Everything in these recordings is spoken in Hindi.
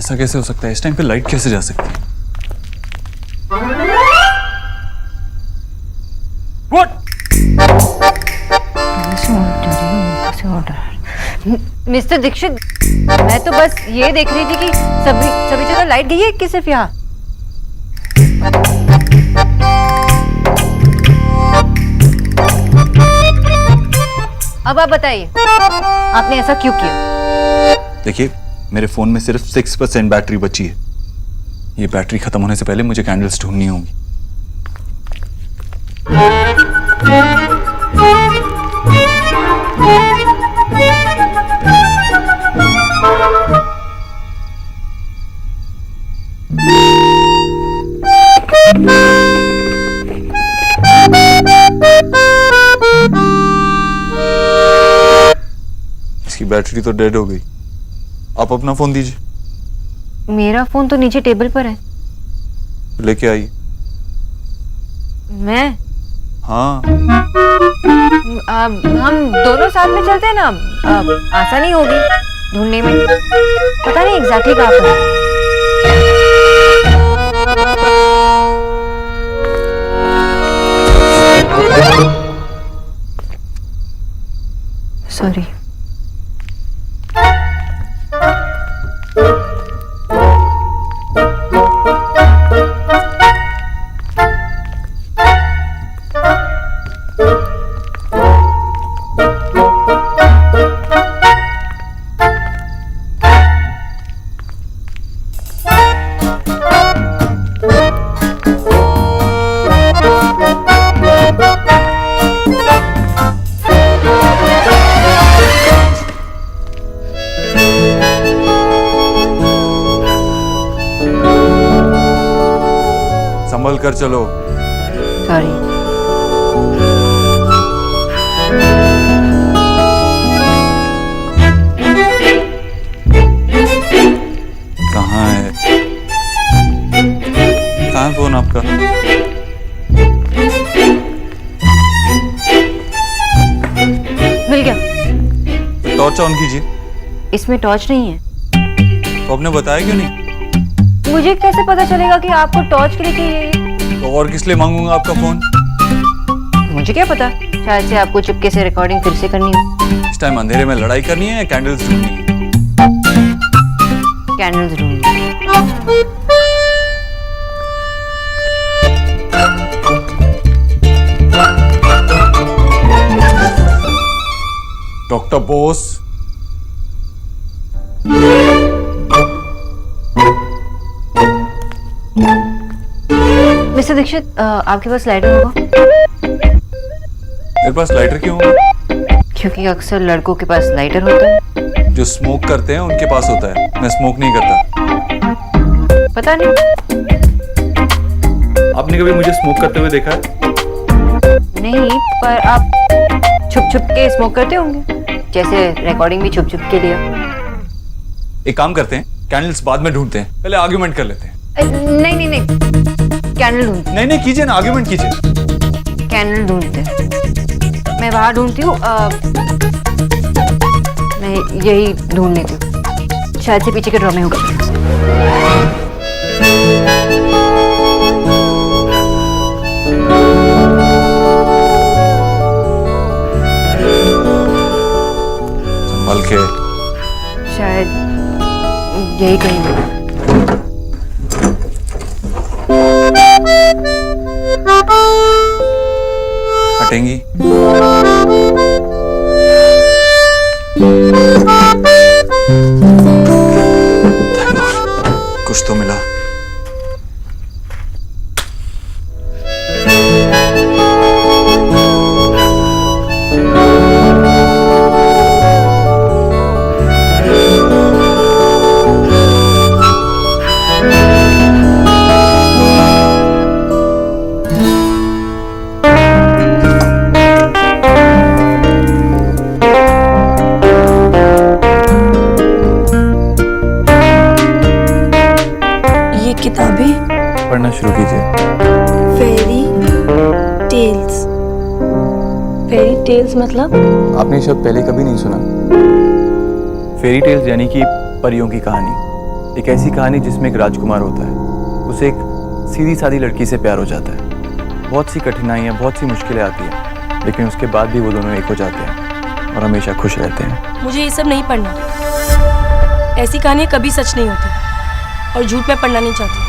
ऐसा कैसे हो सकता है? इस टाइम पे लाइट कैसे जा सकती है? What? मिस्टर दीक्षित, मैं तो बस ये देख रही थी कि सभी जगह लाइट गई है कि सिर्फ यहाँ? अब आप बताइए, आपने ऐसा क्यों किया? देखिए, मेरे फोन में सिर्फ 6% बैटरी बची है। ये बैटरी खत्म होने से पहले मुझे कैंडल्स ढूंढनी होंगी। इसकी बैटरी तो डेड हो गई। आप अपना फोन दीजिए। मेरा फोन तो नीचे टेबल पर है। लेके आइए। मैं? हाँ। हम दोनों साथ में चलते हैं ना, आसानी होगी ढूंढने में। पता नहीं एग्जैक्टली कहाँ पर है। सॉरी। संभल कर चलो। सॉरी। कहाँ है? कहाँ है फोन आपका? मिल गया। टॉर्च ऑन कीजिए। इसमें टॉर्च नहीं है। तो आपने बताया क्यों नहीं? मुझे कैसे पता चलेगा कि आपको टॉर्च के लिए चाहिए? तो और किस लिए मांगूंगा आपका फोन? मुझे क्या पता, शायद से आपको चुपके से रिकॉर्डिंग फिर से करनी हो। इस टाइम अंधेरे में लड़ाई करनी है या कैंडल्स ढूंढनी है? कैंडल्स ढूंढनी। डॉक्टर बोस। मिस्टर दीक्षित, आपके पास लाइटर होगा? मेरे पास लाइटर क्यों होगा? क्योंकि अक्सर लड़कों के पास लाइटर होता है। जो स्मोक करते हैं उनके पास होता है। मैं स्मोक नहीं करता। पता नहीं। आपने कभी मुझे स्मोक करते हुए देखा है? नहीं, पर आप छुप छुप के स्मोक करते होंगे, जैसे रिकॉर्डिंग भी छुप छुप के लिया। एक काम करते हैं, कैंडल्स बाद में ढूंढते हैं, पहले आर्ग्यूमेंट कर लेते हैं। नहीं नहीं नहीं, कैंडल ढूंढते। नहीं नहीं कीजिए ना, आर्ग्यूमेंट कीजिए। कैंडल ढूंढते। मैं बाहर ढूंढती हूँ। मैं यही ढूंढ लेती हूँ, शायद से पीछे के ड्रॉ में होगा। संभल के। शायद यही कहीं होगा। हटेंगी? कुछ तो मिला। किताबें पढ़ना शुरू कीजिए। Fairy tales. फेरी टेल्स मतलब? आपने ये शब्द पहले कभी नहीं सुना। फेरी टेल्स यानी कि परियों की कहानी। एक ऐसी कहानी जिसमें एक राजकुमार होता है, उसे एक सीधी सादी लड़की से प्यार हो जाता है। बहुत सी कठिनाइयाँ, बहुत सी मुश्किलें आती हैं, लेकिन उसके बाद भी वो दोनों एक हो जाते हैं और हमेशा खुश रहते हैं। मुझे ये सब नहीं पढ़ना। ऐसी कहानियाँ कभी सच नहीं होती और झूठ मैं पढ़ना नहीं चाहती।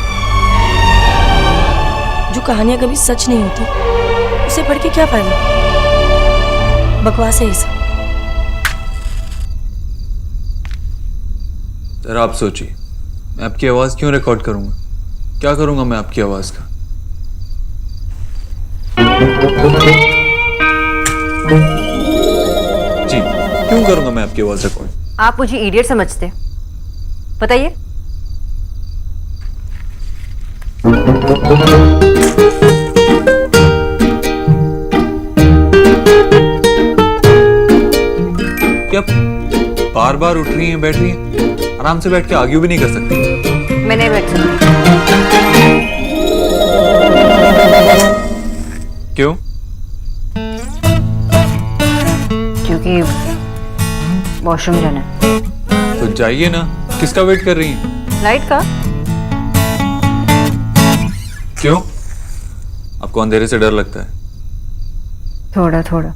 जो कहानियाँ कभी सच नहीं होती उसे पढ़ के क्या फायदा? बकवास है ये सब। जरा आप सोचिए, मैं आपकी आवाज़ क्यों रिकॉर्ड करूंगा? क्या करूंगा मैं आपकी आवाज़ का? जी, क्यों करूंगा मैं आपकी आवाज़ रिकॉर्ड? आप मुझे इडियट समझते? बताइए। क्या बार बार उठ रही हैं, बैठ रही हैं? आराम से बैठ के आर्ग्यू भी नहीं कर सकती? मैं नहीं बैठ सकती। क्यों? क्योंकि वॉशरूम जाना है। तो जाइए ना, किसका वेट कर रही हैं? लाइट का। क्यों? आपको अंधेरे से डर लगता है? थोड़ा थोड़ा।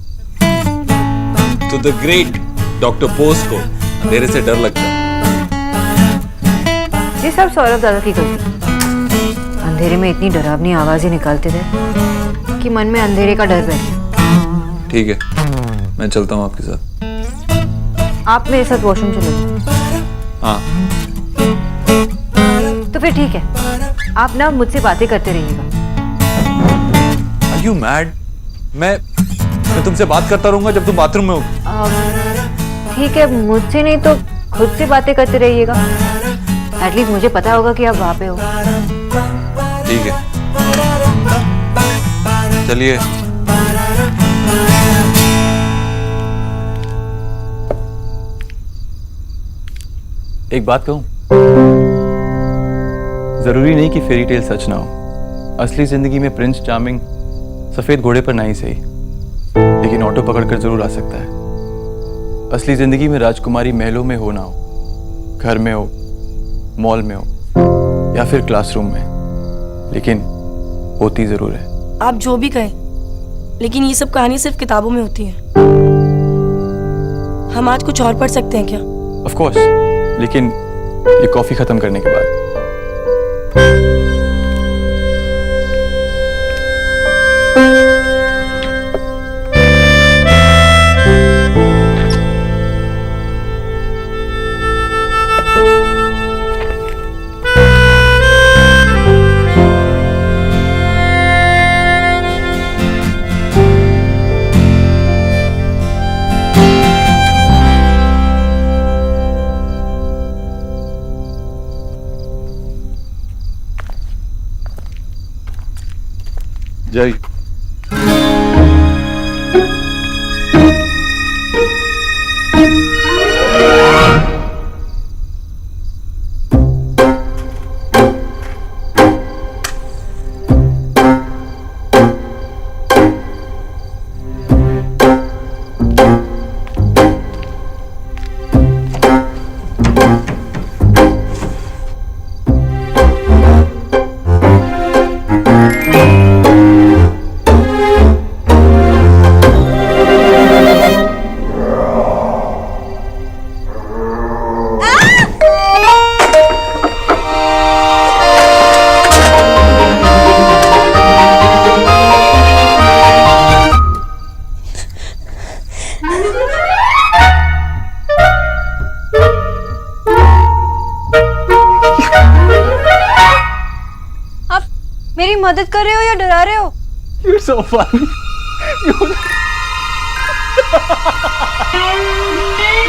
तो द ग्रेट डॉक्टर बोस को अंधेरे से डर लगता है। ये सब सौरभ दादा की गलती। अंधेरे में इतनी डरावनी आवाजें निकालते थे कि मन में अंधेरे का डर बैठ गया। ठीक है, मैं चलता हूँ आपके साथ। आप मेरे साथ वॉशरूम चलो। हाँ। तो फिर ठीक है, आप ना मुझसे बातें करते रहिएगा। Are you mad? मैं तुमसे बात करता रहूंगा जब तुम बाथरूम में हो। ठीक है, मुझसे नहीं तो खुद से बातें करते रहिएगा। एटलीस्ट मुझे पता होगा कि आप वहां पे हो। ठीक है, चलिए। एक बात कहूं, जरूरी नहीं कि फेरी टेल सच ना हो। असली जिंदगी में प्रिंस चार्मिंग सफेद घोड़े पर नहीं सही, लेकिन ऑटो पकड़कर जरूर आ सकता है। असली जिंदगी में राजकुमारी महलों में हो ना हो, घर में हो, मॉल में हो या फिर क्लासरूम में, लेकिन होती जरूर है। आप जो भी कहें, लेकिन ये सब कहानी सिर्फ किताबों में होती है। हम आज कुछ और पढ़ सकते हैं क्या? ऑफ कोर्स, लेकिन ये कॉफी खत्म करने के बाद। जय। मेरी मदद कर रहे हो या डरा रहे हो? You're so funny. You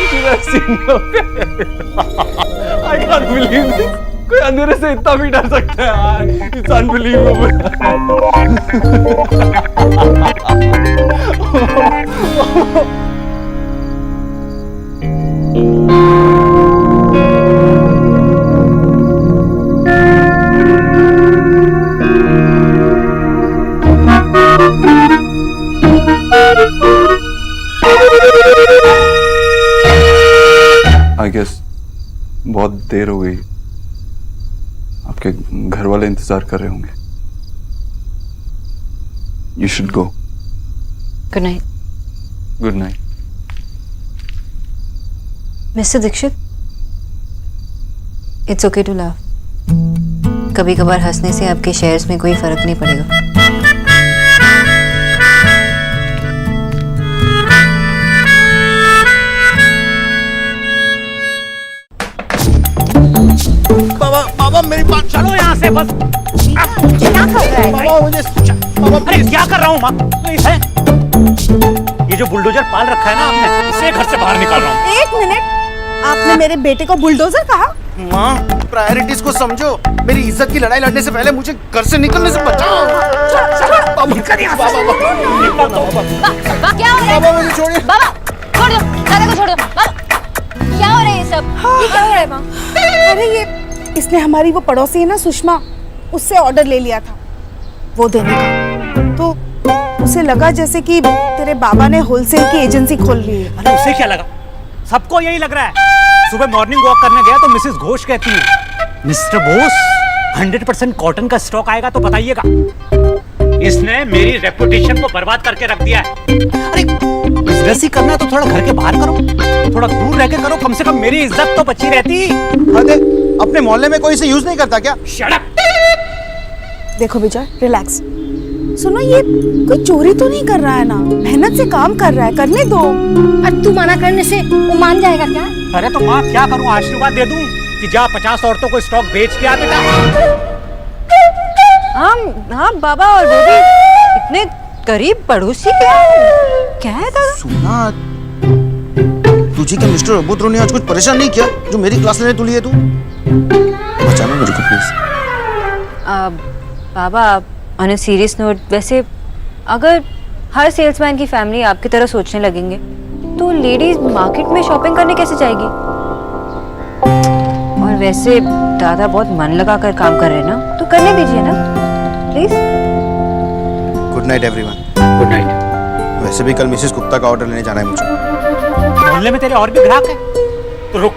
should have seen your face. I can't believe this. कोई अंधेरे से इतना भी डर सकता है यार. It's unbelievable. I guess बहुत देर हो गई, आपके घर वाले इंतजार कर रहे होंगे। You should go. Good night. Good night. Mister Dikshit, it's okay to laugh. कभी कभार हंसने से आपके शेयर्स में कोई फर्क नहीं पड़ेगा। बाबा मेरी बात चलो यहाँ से बस। क्या कर रहा है? बाबा मुझे बाबा अरे क्या कर रहा हूँ माँ? है ये जो बुलडोजर पाल रखा है ना आपने, इसे घर से बाहर निकाल रहा हूँ। एक मिनट, आपने मेरे बेटे को बुलडोजर कहा? माँ, प्रायोरिटीज को समझो। मेरी इज्जत की लड़ाई लड़ने से पहले मुझे घर से निकलने से बचाओ। क्या हो रहा है? बाबा मुझे छोड़िए। बाबा छोड़ दो, दादा को छोड़ दो। बाबा क्या हो रहा है ये सब? ये क्या हो रहा है माँ? अरे ये इसने हमारी वो पड़ोसी है ना सुषमा, उससे ऑर्डर ले लिया था वो देने का। तो उसे लगा जैसे कि तेरे बाबा ने होलसेल की एजेंसी खोल ली है। अरे उसे क्या लगा? सबको यही लग रहा है। सुबह मॉर्निंग वॉक करने गया तो मिसेस घोष कहती है, मिस्टर बोस 100% कॉटन का स्टॉक आएगा तो बताइएगा। इसने मेरी रेपुटेशन को बर्बाद करके रख दिया है। अरे बिजनेस ही करना है तो थोड़ा घर के बाहर करो, थोड़ा दूर रह के करो, कम से कम मेरी इज्जत तो बची रहती। अरे अपने मोहल्ले में कोई इसे यूज नहीं करता क्या? Shut up. देखो विजय, रिलैक्स। सुनो, ये कोई चोरी तो नहीं कर रहा है ना? मेहनत से काम कर रहा है, करने दो। और तू मना करने से वो मान जाएगा क्या? अरे तो माँ क्या करूँ, आशीर्वाद दे दूं कि जा 50 औरतों को स्टॉक बेच के आ बेटा। हाँ बाबा, और वो भी इतने करीब पड़ोसी। क्या है दादा? सुना, तुझे क्या मिस्टर अबूतरो ने आज कुछ परेशान नहीं किया जो मेरी क्लास लेने तुली है तू? बचाना मुझे please. Baba on a serious note, वैसे अगर हर सेल्समैन की फैमिली आपकी तरह सोचने लगेंगे तो लेडीज मार्केट में शॉपिंग करने कैसे जाएगी? और वैसे दादा बहुत मन लगा कर काम कर रहे हैं ना, तो करने दीजिए ना please. Good night everyone. Good night. वैसे भी कल मिसेस गुप्ता का ऑर्डर लेने जाना है मुझे। मोहल्ले में तेरे और भी ग्राहक हैं, तो रुक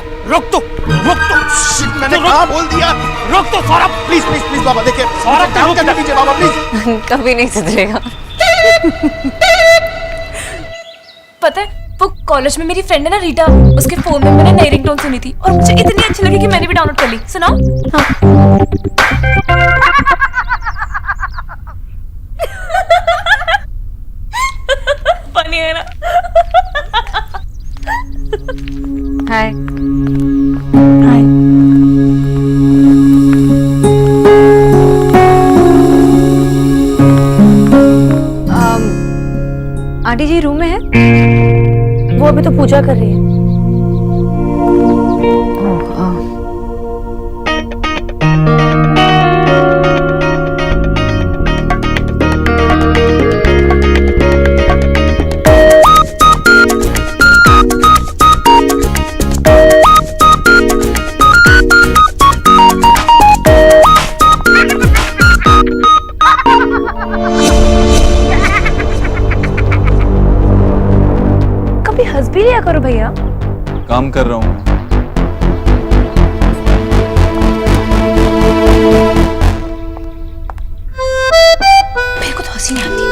मैंने कहा बोल दिया। रुक तो सौरभ, प्लीज प्लीज प्लीज बाबा, देखिए सौरभ, काम करने दीजिए बाबा प्लीज। कभी नहीं सुधरेगा। पता है वो कॉलेज में मेरी फ्रेंड है ना रीटा, उसके फोन में मैंने नई रिंगटोन सुनी थी और मुझे इतनी अच्छी लगी कि मैंने भी डाउनलोड कर ली। सुनाओ? हाँ। फनी है ना? हाय। हाय। आंटी जी रूम में है? वो अभी तो पूजा कर रही है। हंस भी लिया करो भैया। काम कर रहा हूँ। मेरे को तो हंसी नहीं आती।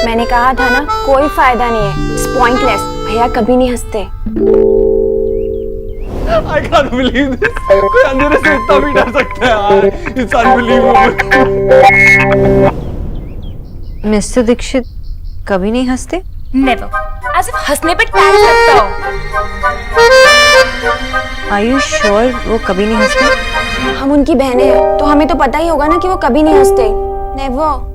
मैंने कहा था ना, कोई फायदा नहीं है, इट्स पॉइंटलेस। भैया कभी नहीं हंसते। I can't believe this. कोई अंधेरे से इतना भी डर सकता है यार। It's unbelievable. मिस्टर दीक्षित कभी नहीं हंसते? नेवर। आज सिर्फ हंसने पे टैग लगता हो। Are you sure वो कभी नहीं हंसते? हम उनकी बहनें हैं तो हमें तो पता ही होगा ना कि वो कभी नहीं हंसते। नेवर।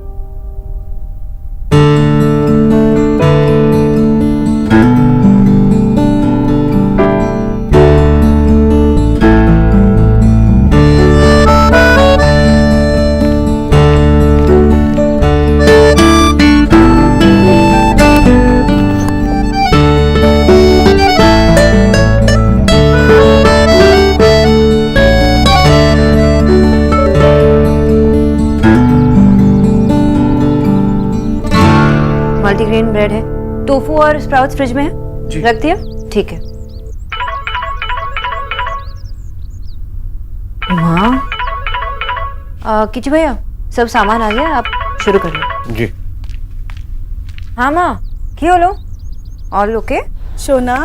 मल्टीग्रेन ब्रेड है, टोफू और स्प्राउट्स फ्रिज में है, रख दिया? ठीक है। माँ किचू भैया सब सामान आ गया, आप शुरू करिए। जी। हाँ माँ, क्यों लो ऑल ओके? सोना,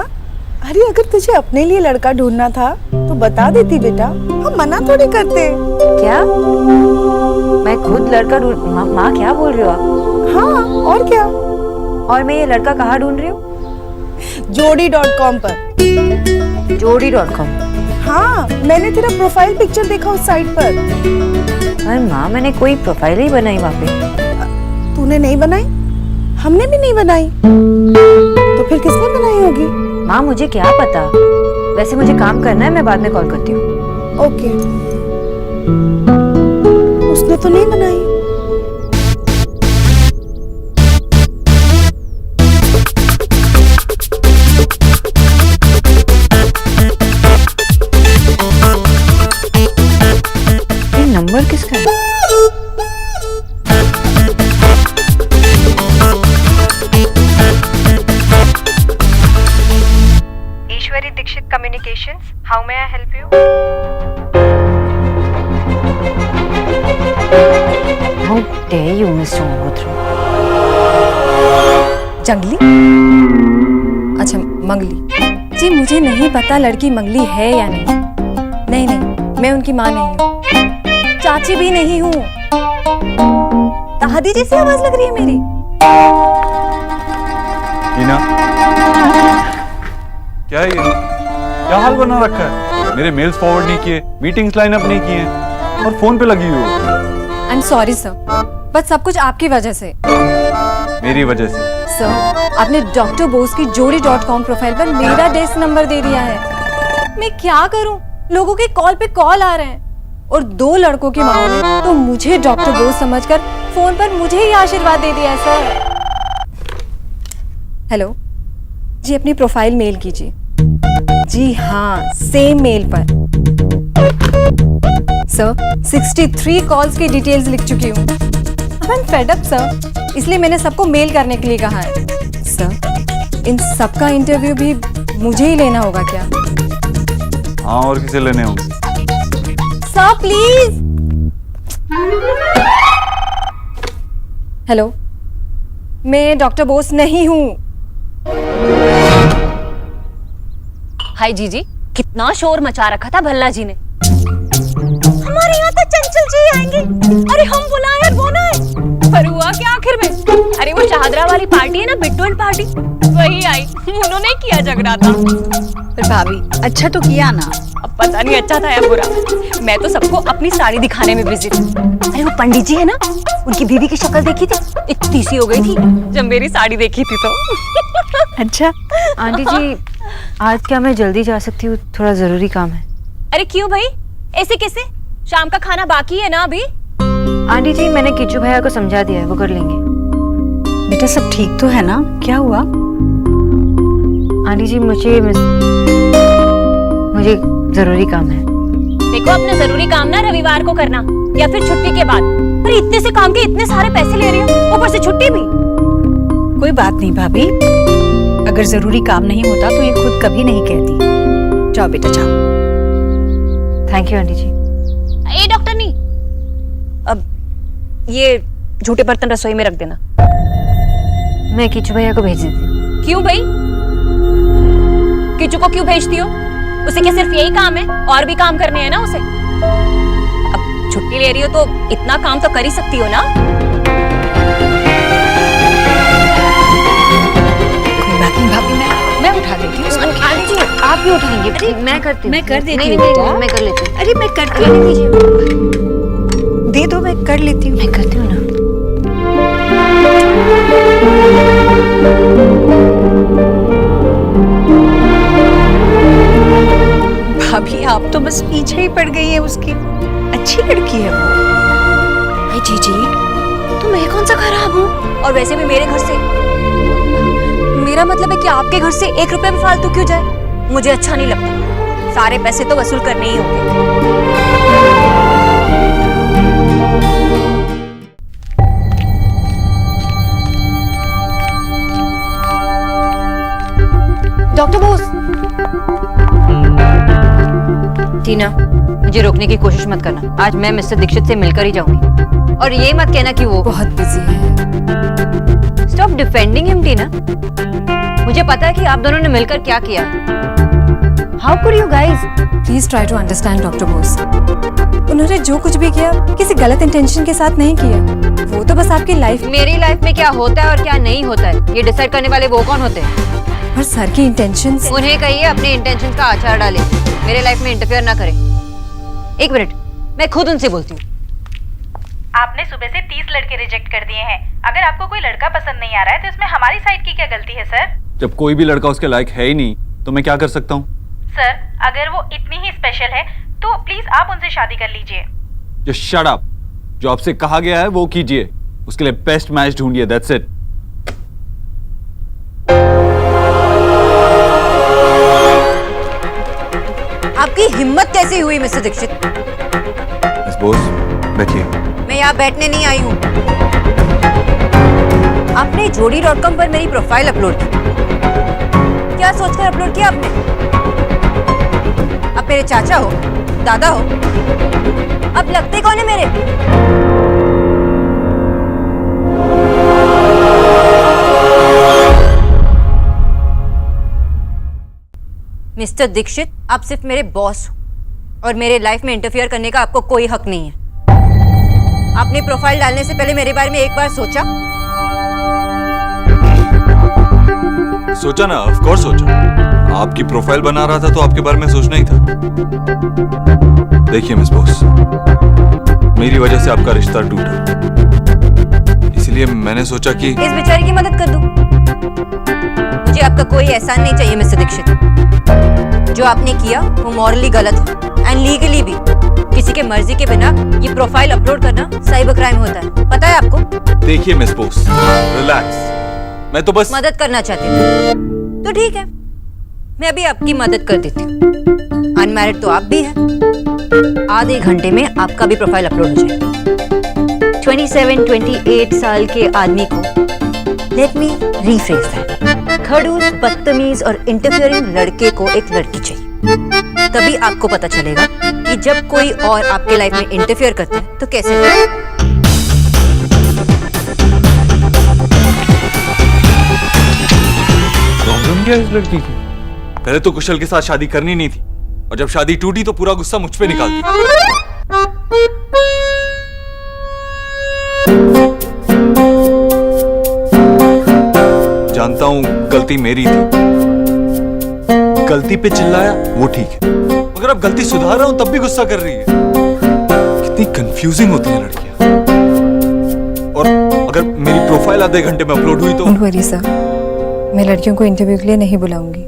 अरे अगर तुझे अपने लिए लड़का ढूंढना था तो बता देती बेटा, हम मना थोड़ी करते। क्या मैं खुद लड़का ढूंढ? माँ क्या बोल रही हो आप? हाँ और क्या। और मैं ये लड़का कहाँ ढूंढ रही हूँ? जोड़ी.com पर। जोड़ी.com? हाँ, मैंने तेरा प्रोफाइल पिक्चर देखा उस साइट पर। अरे माँ, मैंने कोई प्रोफाइल ही बनाई वहाँ पे। तूने नहीं बनाई? हमने भी नहीं बनाई, तो फिर किसने बनाई होगी? माँ मुझे क्या पता, वैसे मुझे काम करना है, मैं बाद में कॉल करती हूँ। ओके। उसने तो नहीं बनाई। ये नंबर किसका है? Ishwari Dixit Communications. How may I help you? How dare you, Mr. Malhotra? जंगली? अच्छा मंगली जी, मुझे नहीं पता लड़की मंगली है या नहीं। नहीं नहीं, मैं उनकी माँ नहीं हूँ, चाची भी नहीं हूँ। दादी जैसी आवाज लग रही है मेरी। हीना, क्या है ये? क्या हाल बना रखा है? मेरे मेल्स फॉरवर्ड नहीं किए, मीटिंग्स लाइन अप नहीं किए और फोन पे लगी हुई हो। आई एम सॉरी सर, बस सब कुछ आपकी वजह से। मेरी वजह से? सर, आपने डॉक्टर बोस की जोड़ी.com प्रोफाइल पर मेरा डेस्क नंबर दे दिया है। मैं क्या करूं? लोगों के कॉल पे कॉल आ रहे हैं और 2 लड़कों की माँ ने तो मुझे डॉक्टर बोस समझकर फोन पर मुझे ही आशीर्वाद दे दिया है सर। हेलो जी, अपनी प्रोफाइल मेल कीजिए। जी हाँ, सेम मेल पर। सर, 63 कॉल्स की डिटेल्स लिख चुकी हूँ। I am fed up sir, इसलिए मैंने सबको मेल करने के लिए कहा है। सर, इन सबका इंटरव्यू भी मुझे ही लेना होगा क्या? हाँ, और किसे लेने होंगे? Sir please. हेलो, मैं डॉक्टर बोस नहीं हूँ। हाय जीजी, कितना शोर मचा रखा था भल्ला जी ने। हमारे यहाँ तो चंचल जी आएंगे। अरे हम बुलाए और वो ना आए। पर हुआ क्या आखिर में? अरे वो चादरा वाली पार्टी है ना, बिट्टू एंड पार्टी, वही आई। उन्होंने किया झगड़ा था। पर भाभी अच्छा तो किया ना। अब पता नहीं अच्छा था या बुरा, मैं तो सबको अपनी साड़ी दिखाने में बिजी थी। अरे वो पंडित जी है ना, उनकी बीवी की शक्ल देखी थी, इतनी सी हो गई थी जब मेरी साड़ी देखी थी तो। अच्छा आंटी जी, आज क्या मैं जल्दी जा सकती हूँ? थोड़ा जरूरी काम है। अरे क्यों भाई, ऐसे कैसे? शाम का खाना बाकी है ना अभी? आंटी जी, मैंने किचू भैया को समझा दिया है, वो कर लेंगे। बेटा सब ठीक तो है ना? क्या हुआ? आंटी जी, मुझे जरूरी काम है। देखो, अपना जरूरी काम ना रविवार को करना या फिर छुट्टी के बाद। अरे इतने से काम के इतने सारे पैसे ले रही हो, ऊपर से छुट्टी भी। कोई बात नहीं भाभी, अगर जरूरी काम नहीं होता तो ये खुद कभी नहीं कहती। जाओ बेटा जाओ। Thank you aunty ji. ए डॉक्टर नहीं, अब ये झूठे बर्तन रसोई में रख देना। मैं किचू भैया को भेज देती हूँ। क्यों भाई? किचू को क्यों भेजती हो? उसे क्या सिर्फ यही काम है? और भी काम करने हैं ना उसे। अब छुट्टी ले रही हो तो इतना काम तो कर ही सकती हो ना। कोई बात नहीं भाभी, मैं उठा देती हूँ। आंटी जी, आप भी उठाएंगे? मैं करती हूँ। मैं कर देती नहीं, हूँ नहीं, बेटा। मैं कर लेती हूँ। अरे मैं करती अरे हूँ। दीजिए। दे दो, मैं कर लेती हूँ। मैं करती हूँ ना। भाभी आप तो बस पीछे ही पड़ गई है उसकी। अच्छी लड़की है वो। अरे जीजी, तो मैं कौन सा खराब हूँ? और वैसे भी मेरे घर से, मेरा मतलब है कि आपके घर से 1 रुपया भी फालतू क्यों जाए? मुझे अच्छा नहीं लगता। सारे पैसे तो वसूल करने ही होंगे। डॉक्टर बोस, टीना, मुझे रोकने की कोशिश मत करना। आज मैं मिस्टर दीक्षित से मिलकर ही जाऊंगी। और ये मत कहना कि वो बहुत बिजी है। स्टॉप डिफेंडिंग हिम टीना। मुझे पता है कि आप दोनों ने मिलकर क्या किया। How could you guys? Please try to understand doctor Bose. उन्होंने जो कुछ भी किया किसी गलत इंटेंशन के साथ नहीं किया। वो तो बस आपकी लाइफ, मेरी लाइफ में क्या होता है और क्या नहीं होता है ये डिसाइड करने वाले वो कौन होते हैं? और सर की इंटेंशंस। उन्हें कहिए अपने इंटेंशंस का आचार डाले, मेरे लाइफ में इंटरफेयर ना करें। एक मिनट, मैं खुद उनसे बोलती हूँ। आपने सुबह से 30 लड़के रिजेक्ट कर दिए हैं। अगर आपको कोई लड़का पसंद नहीं आ रहा है तो इसमें हमारी साइड की क्या गलती है सर? जब कोई भी लड़का उसके लायक है ही नहीं तो मैं क्या कर सकता हूँ? सर, अगर वो इतनी ही स्पेशल है तो प्लीज आप उनसे शादी कर लीजिए। Just shut up. जो आपसे कहा गया है वो कीजिए। उसके लिए बेस्ट मैच ढूंढिए, that's it. आपकी हिम्मत कैसे हुई मिस्टर दीक्षित? मिस बोस, बैठिए। मैं यहाँ बैठने नहीं आई हूँ। आपने जोड़ी.com पर मेरी प्रोफाइल अपलोड की। क्या सोचकर अपलोड किया आपने? आप मेरे चाचा हो, दादा हो, अब लगते कौन है मेरे? मिस्टर दीक्षित, आप सिर्फ मेरे बॉस हो और मेरे लाइफ में इंटरफियर करने का आपको कोई हक नहीं है। आपने प्रोफाइल डालने से पहले मेरे बारे में एक बार सोचा? सोचा ना, ऑफ कोर्स सोचा। आपकी प्रोफाइल बना रहा था तो आपके बारे में सोचना ही था। देखिए मिस बॉस, मेरी वजह से आपका रिश्ता टूटा, इसलिए मैंने सोचा कि इस बेचारे की मदद कर दूं। मुझे आपका कोई एहसान नहीं चाहिए मिस्टर दीक्षित। जो आपने किया वो मॉरली गलत है एंड लीगली भी। किसी के मर्जी के बिना ये प्रोफाइल अपलोड करना साइबर क्राइम होता है, पता है आपको? देखिए मिस बॉस, रिलैक्स। मैं तो बस मदद करना चाहती थी। तो ठीक है, मैं अभी आपकी मदद कर देती हूँ। अनमैरिड तो आप भी हैं। आधे घंटे में आपका भी प्रोफाइल अपलोड हो जाएगा। 27-28 साल के आदमी को, लेट मी रीफ्रेज दैट, खड़ूस, बदतमीज और इंटरफियरिंग लड़के को एक लड़की चाहिए। तभी आपको पता चलेगा कि जब कोई और आपके लाइफ में इंटरफियर करता है तो कैसे लगता है। प्रॉब्लम क्या है इस लड़की की? पहले तो कुशल के साथ शादी करनी नहीं थी और जब शादी टूटी तो पूरा गुस्सा मुझ पे निकालती। जानता हूं गलती मेरी थी, गलती पे चिल्लाया वो ठीक है, मगर अब गलती सुधार रहा हूं तब भी गुस्सा कर रही है। कितनी कंफ्यूजिंग होती है लड़कियां। और अगर मेरी प्रोफाइल आधे घंटे में अपलोड हुई तो डोंट वरी सर, मैं लड़कियों को इंटरव्यू के लिए नहीं बुलाऊंगी।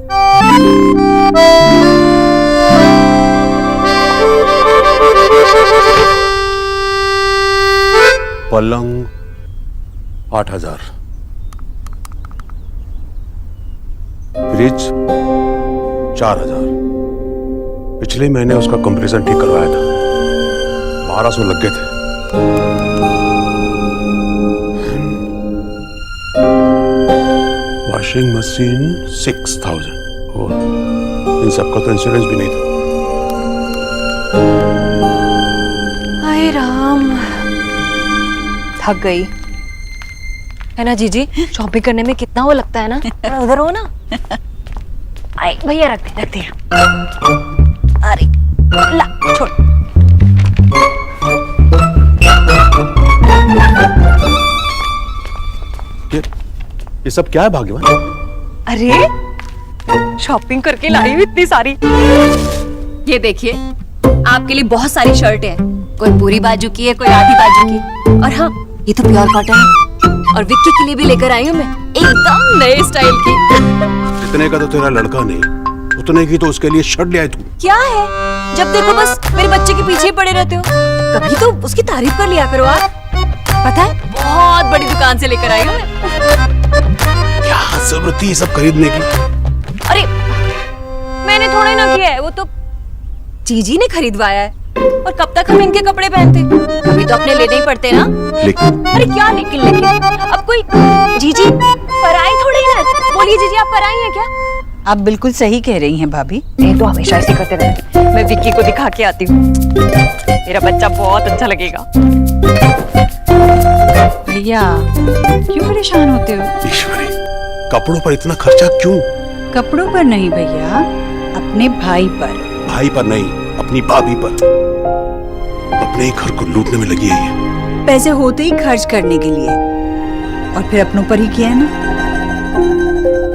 पलंग 8,000, फ्रिज 4,000। पिछले महीने उसका कंप्रेसर ठीक करवाया था, 1200 लग गए थे। Washing machine 6,000। इन सबका तो इंश्योरेंस भी नहीं था। हाय राम, थक गई है ना जीजी। शॉपिंग करने में कितना वो लगता है ना। उधर हो ना। आई भैया, रखते हैं। अरे ला छोड़। ये सब क्या है भाग्यवान? अरे शॉपिंग करके लाई हूँ इतनी सारी। ये देखिए, आपके लिए बहुत सारी शर्टें हैं। कोई पूरी बाजू की है, कोई आधी बाजू की। और हाँ, ये तो प्योर कॉटन है। और विक्की के लिए भी लेकर आई हूँ मैं, एकदम नए स्टाइल की। इतने का तो तेरा लड़का नहीं, उतने की तो उसके लिए शर्ट ले आई तू। क्या है, जब देखो बस मेरे बच्चे के पीछे ही पड़े रहते हो। कभी तो उसकी तारीफ कर लिया करो आप। पता है, बहुत बड़ी दुकान से लेकर आई हूँ मैं। क्या जरूरत थी ये सब खरीदने की? अरे मैंने थोड़ा ही ना किया है, वो तो जीजी ने खरीदवाया है। और कब तक हम इनके कपड़े पहनते? कभी तो अपने लेने ही पड़ते ना। लेकिन अरे क्या लेकिन अब कोई जीजी पराई थोड़ी ना। बोलिए जीजी, आप पराई हैं क्या? आप बिल्कुल सही कह रही हैं भाभी। ये तो हमेशा ऐसे करते रहते। मैं विक्की को दिखा के आती हूँ, मेरा बच्चा बहुत अच्छा लगेगा। भैया क्यों परेशान होते हो? ईश्वरी, कपड़ों पर इतना खर्चा क्यों? कपड़ों पर नहीं भैया, अपने भाई पर। भाई पर नहीं, अपनी भाभी पर। अपने ही घर को लूटने में लगी है ये। पैसे होते ही खर्च करने के लिए, और फिर अपनों पर ही किया है ना।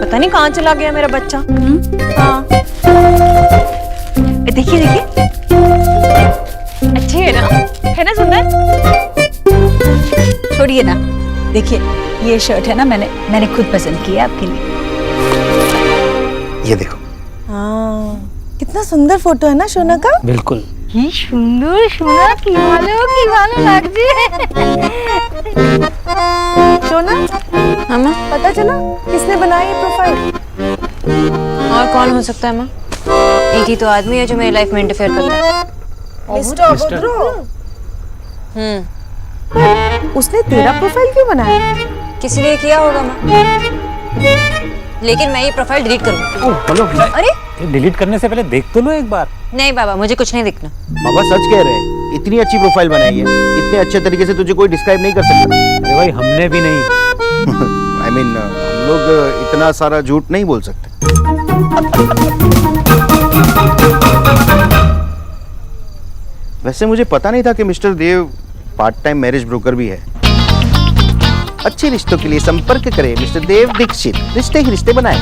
पता नहीं कहाँ चला गया मेरा बच्चा। हाँ देखिए देखिए, अच्छी है ना सुंदर? छोड़िए ना, देखिए ये शर्ट है ना, मैंने खुद पसंद की है आपके लिए। ये देखो। हाँ, कितना सुंदर फोटो है ना सोना का। बिल्कुल। ये सुंदर सोना की वालों लगती है। सोना, माँ पता चला किसने बनाई ये प्रोफाइल? और कौन हो सकता है माँ? एक ही तो आदमी है जो मेरी लाइफ में इंटरफेयर करता है। मिस्टर अबोध्रो। उसने तेरा प्रोफाइल क्यों बनाया? किसी ने किया होगा माँ, लेकिन मैं ये प्रोफाइल डिलीट करूँगी। चलो, अरे डिलीट करने से पहले देख तो लो एक बार। नहीं बाबा, मुझे कुछ नहीं दिखना। बाबा सच कह रहे हैं, इतनी अच्छी प्रोफाइल बनाई है, इतने अच्छे तरीके से तुझे कोई डिस्क्राइब नहीं कर सकता। अरे भाई हमने भी नहीं। I mean, हम लोग इतना सारा झूठ नहीं बोल सकते। वैसे मुझे पता नहीं था कि मिस्टर देव पार्ट टाइम मैरिज ब्रोकर भी है। अच्छे रिश्तों के लिए संपर्क करें मिस्टर देव दीक्षित, रिश्ते ही रिश्ते बनाए।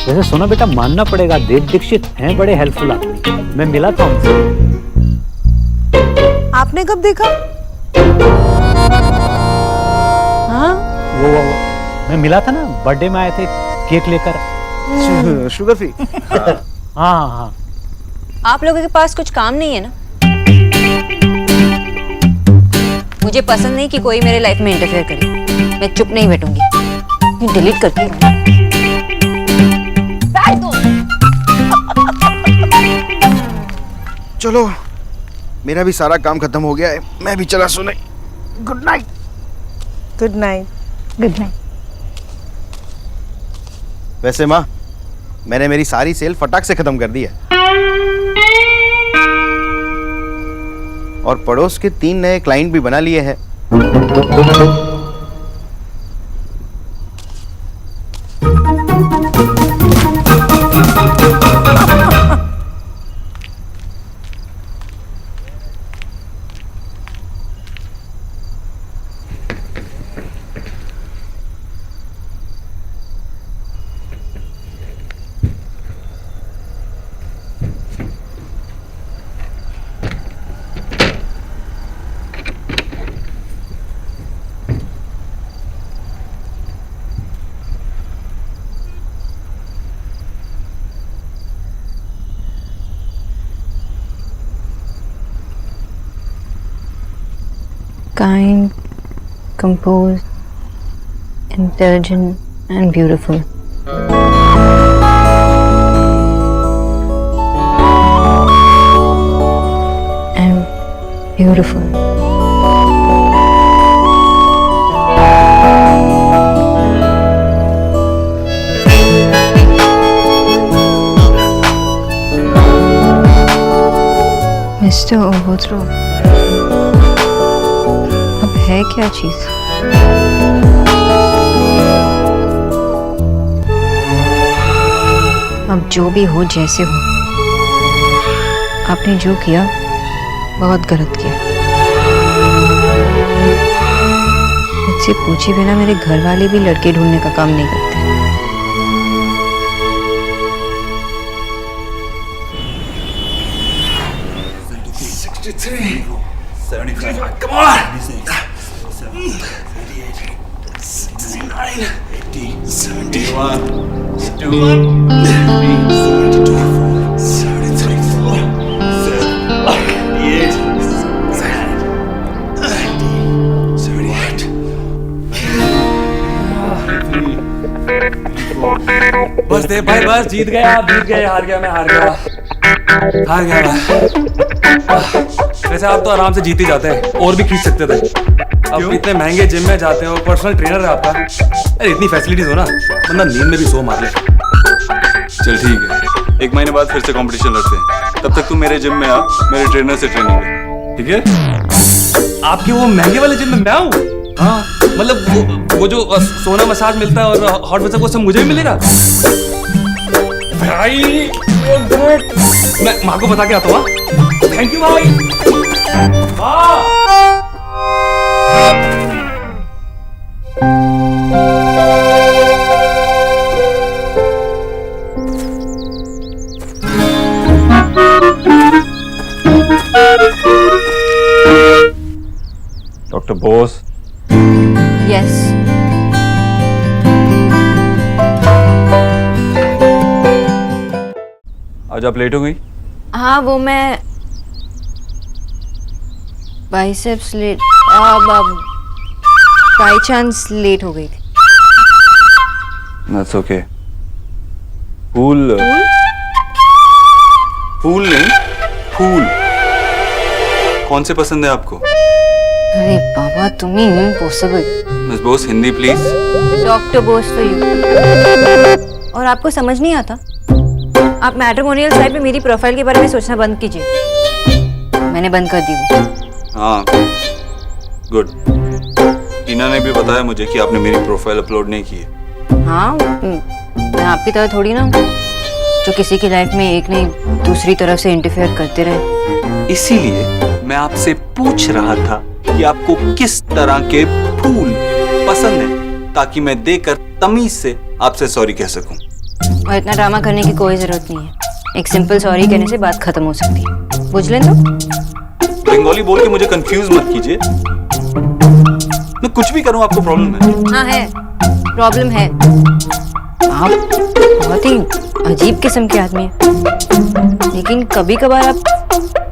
वैसे सोना बेटा, मानना पड़ेगा देव दीक्षित हैं बड़े हेल्पफुल आदमी। मैं मिला था उनसे। आपने कब देखा? हाँ वो मैं मिला था ना, बर्थडे में आए थे केक लेकर। Sugar free. हाँ। आप लोगों के पास कुछ काम नहीं है ना? मुझे पसंद नहीं कि कोई मेरे लाइफ में इंटरफेयर करे। मैं चुप नहीं बैठूंगी, डिलीट करती हूँ। चलो, मेरा भी सारा काम खत्म हो गया है, मैं भी चला सोने। Good night. Good night. Good night. वैसे माँ, मैंने मेरी सारी सेल फटाक से खत्म कर दी है, और पड़ोस के 3 नए क्लाइंट भी बना लिए हैं। Kind, composed, intelligent, and beautiful. And beautiful. Mr. Obotro. है क्या चीज? अब जो भी हो, जैसे हो, आपने जो किया बहुत गलत किया। मुझसे पूछे बिना मेरे घर वाले भी लड़के ढूंढने का काम नहीं करते। बस दे भाई, बस जीत गया, आप जीत गए। हार गया मैं, हार गया मैं। वैसे आप तो आराम से जीत ही जाते हैं, और भी खींच सकते थे। अब इतने महंगे जिम में जाते हो, पर्सनल ट्रेनर है आपका। अरे इतनी फैसिलिटीज हो ना, बंदा नींद में भी सो मार ले। चल ठीक है, 1 महीने बाद फिर से कंपटीशन लड़ते हैं। तब तक तू मेरे जिम में आ, मेरे ट्रेनर से ट्रेनिंग ले, ठीक है? आपके वो महंगे वाले जिम में मैं आऊँ? हाँ, मतलब वो जो सोना मसाज मिलता है और हॉट मसाज वो सब मुझे भी मिलेगा? भाई मैं माँ को बता के आता हूँ। थैंक यू भाई। Doctor Bose, yes. आज आप लेट हो गई? हाँ, वो मैं बाइसेप्स लेट बाई चांस लेट हो गई थी। That's okay. फूल फूल नहीं, फूल कौन से पसंद है आपको? अरे बाबा, तुम ही impossible. Miss Bose, Hindi please. Doctor Bose for you. और आपको समझ नहीं आता? आप मैट्रिमोनियल साइट पे मेरी प्रोफाइल के बारे में सोचना बंद कीजिए। मैंने बंद कर दी वो। हाँ, गुड। टीना ने भी बताया मुझे कि आपने मेरी प्रोफाइल अपलोड नहीं की है। हाँ, मैं आपकी तरह थोड़ी ना हूँ जो किसी की लाइफ में एक नहीं दूसरी तरफ से इंटरफेयर करते रहे। इसीलिए मैं आपसे पूछ रहा था कि आपको किस तरह के फूल पसंद है, ताकि मैं देकर तमीज से आपसे सॉरी कह सकूं। और इतना ड्रामा करने की कोई जरूरत नहीं है। एक सिंपल सॉरी कहने से बात खत्म हो सकती है। बुझ लें तो? बंगाली बोल के मुझे कंफ्यूज मत कीजिए। मैं कुछ भी करूं आपको प्रॉब्लम है? हाँ है, प्रॉब्लम है। आप बहुत ही अजीब किस्म के आदमी हैं। लेकिन कभी कभार आप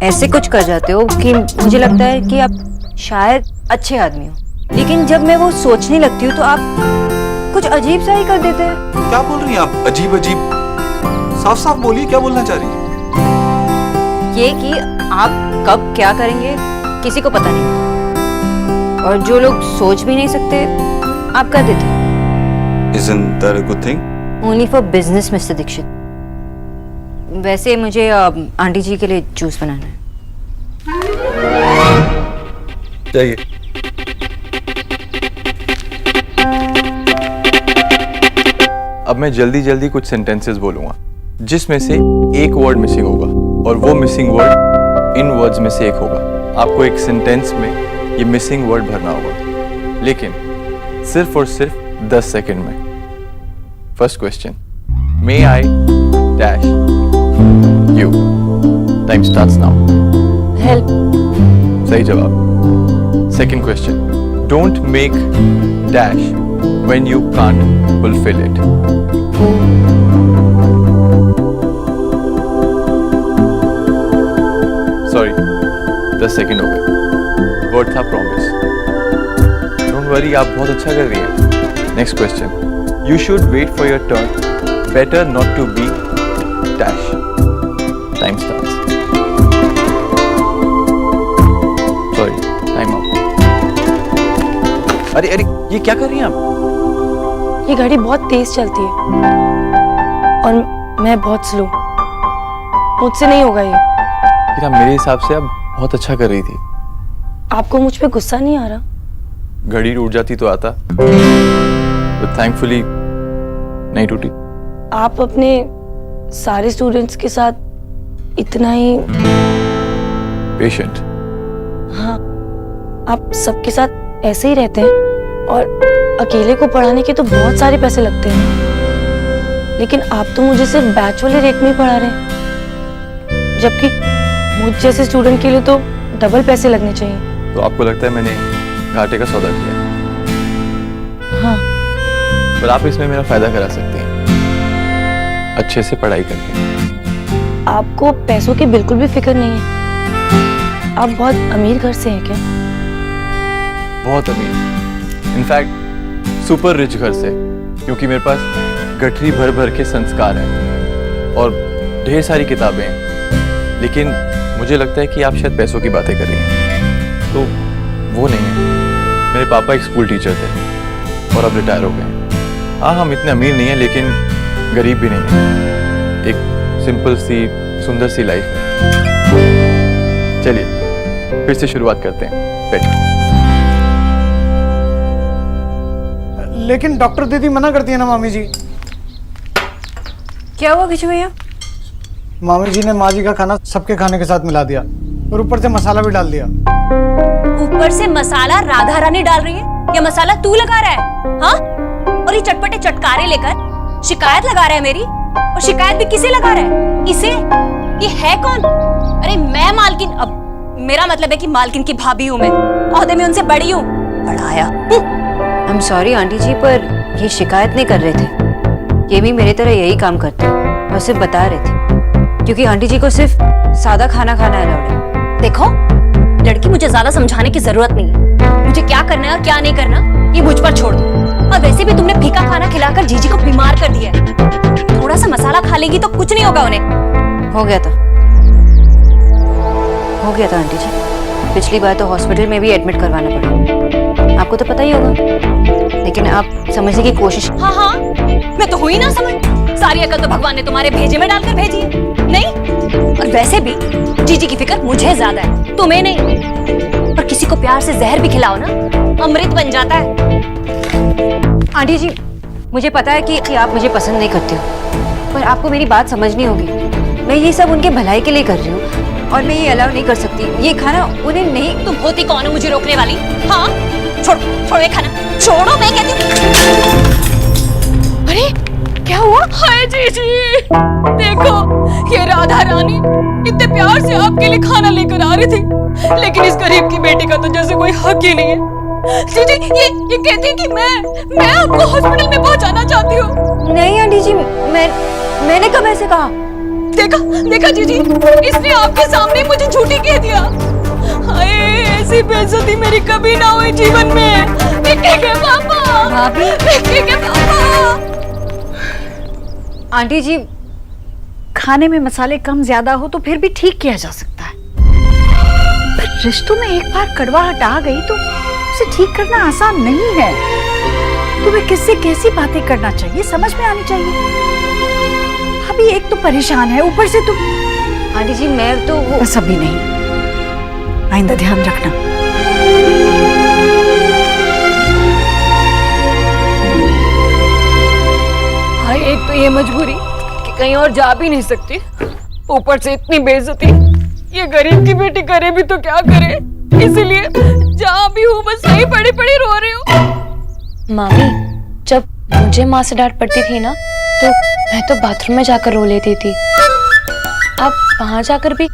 ऐसे कुछ कर जाते हो कि मुझे लगता है कि आप शायद अच्छे आदमी हो। लेकिन जब मैं वो सोचने लगती हूँ तो आप कुछ अजीब सा ही कर देते हैं। क्या बोल रही हैं आप? अजीब अजीब? साफ साफ बोलिए, क्या बोलना चाह रही हैं? ये कि आप कब क्या करेंगे किसी को पता नहीं, और जो लोग सोच भी नहीं सकते आप कर देते। Isn't that a good thing? Only for business, mister Dikshit. वैसे मुझे आंटी जी के लिए जूस बनाना है। चाहिए। अब मैं जल्दी जल्दी कुछ सेंटेंसेस बोलूंगा जिसमें से एक वर्ड मिसिंग होगा, और वो मिसिंग वर्ड इन वर्ड्स में से एक होगा। आपको एक सेंटेंस में ये मिसिंग वर्ड भरना होगा, लेकिन सिर्फ और सिर्फ 10 सेकंड में। First question, may I dash you. Time starts now. Help. सही जवाब। Second question, don't make dash when you can't fulfill it. Sorry, 10 second हो गए। वर्ड था प्रॉमिस। डोंट वरी, आप बहुत अच्छा कर रही हैं। Next question, you should wait for your turn, better not to be dash. Time starts. Sorry, time out. अरे अरे, ये क्या कर रही हैं आप? ये गाड़ी बहुत तेज चलती है और मैं बहुत स्लो। मुझसे नहीं होगा ये। लेकिन मेरे हिसाब से आप बहुत अच्छा कर रही थी। आपको मुझ पे गुस्सा नहीं आ रहा? घड़ी टूट जाती तो आता, but thankfully नहीं टूटी। आप अपने सारे स्टूडेंट्स के साथ इतना ही पेशेंट? हाँ, आप सबके साथ ऐसे ही रहते हैं। और अकेले को पढ़ाने के तो बहुत सारे पैसे लगते हैं, लेकिन आप तो मुझे सिर्फ बैच वाले रेट में ही पढ़ा रहे हैं, जबकि मुझ जैसे स्टूडेंट के लिए तो डबल पैसे लगने चाहिए। तो आपको लगता है मैंने घाटे का सौदा किया? हाँ। पर आप इसमें मेरा फायदा करा सकते हैं, अच्छे से पढ़ाई करके। आपको पैसों की बिल्कुल भी फिक्र नहीं है? आप बहुत अमीर घर से हैं क्या? बहुत अमीर, इनफैक्ट सुपर रिच घर से, क्योंकि मेरे पास गठरी भर भर के संस्कार हैं और ढेर सारी किताबें हैं। लेकिन मुझे लगता है कि आप शायद पैसों की बातें कर रही हैं, तो वो नहीं है। मेरे पापा एक स्कूल टीचर थे और अब रिटायर हो गए हैं। हाँ, हम इतने अमीर नहीं हैं, लेकिन गरीब भी नहीं हैं। एक सिंपल सी सुंदर सी लाइफ है। चलिए फिर से शुरुआत करते हैं। बैठिए। लेकिन डॉक्टर दीदी मना करती है ना मामी जी। क्या हुआ किशोर भैया? मामी जी ने माँ जी का खाना सबके खाने के साथ मिला दिया और ऊपर से मसाला भी डाल दिया। ऊपर से मसाला राधा रानी डाल रही है या मसाला तू लगा रहा है? हाँ? और ये चटपटे चटकारे लेकर शिकायत लगा रहा है मेरी। और शिकायत भी किसे लगा रहा है? इसे? ये है कौन? अरे मैं मालकिन, अब मेरा मतलब है कि मालकिन की भाभी हूँ मैं, ओहदे में उनसे बड़ी हूँ। बढ़ाया। आई एम सॉरी आंटी जी, पर ये शिकायत नहीं कर रहे थे। ये भी मेरी तरह यही काम करते हैं और सिर्फ बता रहे थे क्योंकि आंटी जी को सिर्फ सादा खाना खाना अलाउड है। देखो लड़की, मुझे ज्यादा समझाने की जरूरत नहीं है। मुझे क्या करना है और क्या नहीं करना ये मुझ पर छोड़ दो। और वैसे भी तुमने फीका खाना खिलाकर जीजी को बीमार कर दिया है। थोड़ा सा मसाला खा लेगी तो कुछ नहीं होगा उन्हें। हो गया था आंटी जी। पिछली बार तो हॉस्पिटल में भी एडमिट करवाना पड़ा, आपको तो पता ही होगा। लेकिन आप समझने की कोशिश। हाँ हाँ, मैं तो हुई ना समझ। सारी अकल तो भगवान ने तुम्हारे भेजे में डालकर भेजी है। नहीं, और वैसे भी जीजी की फिक्र मुझे ज्यादा है, तुम्हें नहीं। और किसी को प्यार से जहर भी खिलाओ ना, अमृत बन जाता है। आंटी जी, मुझे पता है कि आप मुझे पसंद नहीं करते हो, पर आपको मेरी बात समझनी होगी। मैं ये सब उनके भलाई के लिए कर रही हूँ और मैं ये अलाउ नहीं कर सकती। ये खाना उन्हें नहीं। तुम होती कौन हो मुझे रोकने वाली? हाँ, छोड़ो ये खाना, छोड़ो मैं कहती हूँ। अरे क्या हुआ? हाय जीजी, देखो ये राधा रानी इतने प्यार से आपके लिए खाना लेकर आ रही थी, लेकिन इस गरीब की बेटी का तो जैसे कोई हक ही नहीं है। जीजी ये कहती है कि मैं आपको हॉस्पिटल में पहुंचाना चाहती हूँ। नहीं आंटी जी, मैंने कब ऐसे कहा? देखा जीजी, इसने आपके सामने मुझे झूठी कह दिया। हाय, ऐसी बेइज्जती मेरी कभी ना हुई जीवन में। पापा, भाभी, पापा। आंटी जी, खाने में मसाले कम ज्यादा हो तो फिर भी ठीक किया जा सकता है, पर रिश्तों में एक बार कड़वाहट आ गई तो उसे ठीक करना आसान नहीं है। तुम्हें किससे कैसी बातें करना चाहिए समझ में आनी चाहिए। अभी एक तो परेशान है, ऊपर से तुम। आंटी जी मैं तो वो बस अभी नहीं, आइंदा ध्यान रखना। हाय, एक तो ये मजबूरी कि कहीं और जा भी नहीं सकती, ऊपर से इतनी बेइज्जती। ये गरीब की बेटी करे भी तो क्या करे, इसीलिए जहाँ भी हूँ बस सही पड़ी पड़ी रो रही हूँ। मामी, जब मुझे माँ से डांट पड़ती थी ना, तो मैं तो बाथरूम में जाकर रो लेती थी। अब वहां जाकर भी।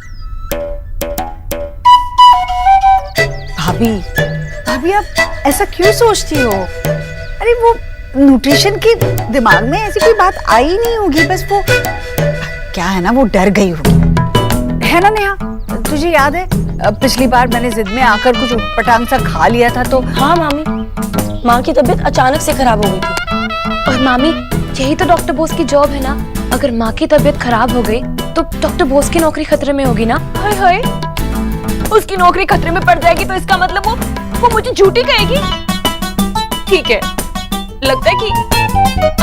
भाभी आप ऐसा क्यों सोचती हो? अरे वो न्यूट्रिशन की दिमाग में ऐसी कोई बात आई नहीं होगी, बस वो क्या है ना, वो डर गई होगी, है ना नेहा? तुझे याद है पिछली बार मैंने जिद में आकर कुछ उटपटांग सा खा लिया था तो। हाँ मामी, माँ की तबीयत अचानक से खराब हो गई थी। और मामी, यही तो डॉक्टर बोस की जॉब है ना। अगर माँ की तबीयत खराब हो गई तो डॉक्टर बोस की नौकरी खतरे में होगी ना। हाय हाय, उसकी नौकरी खतरे में पड़ जाएगी तो इसका मतलब वो मुझे झूठी कहेगी। ठीक है, लगता है कि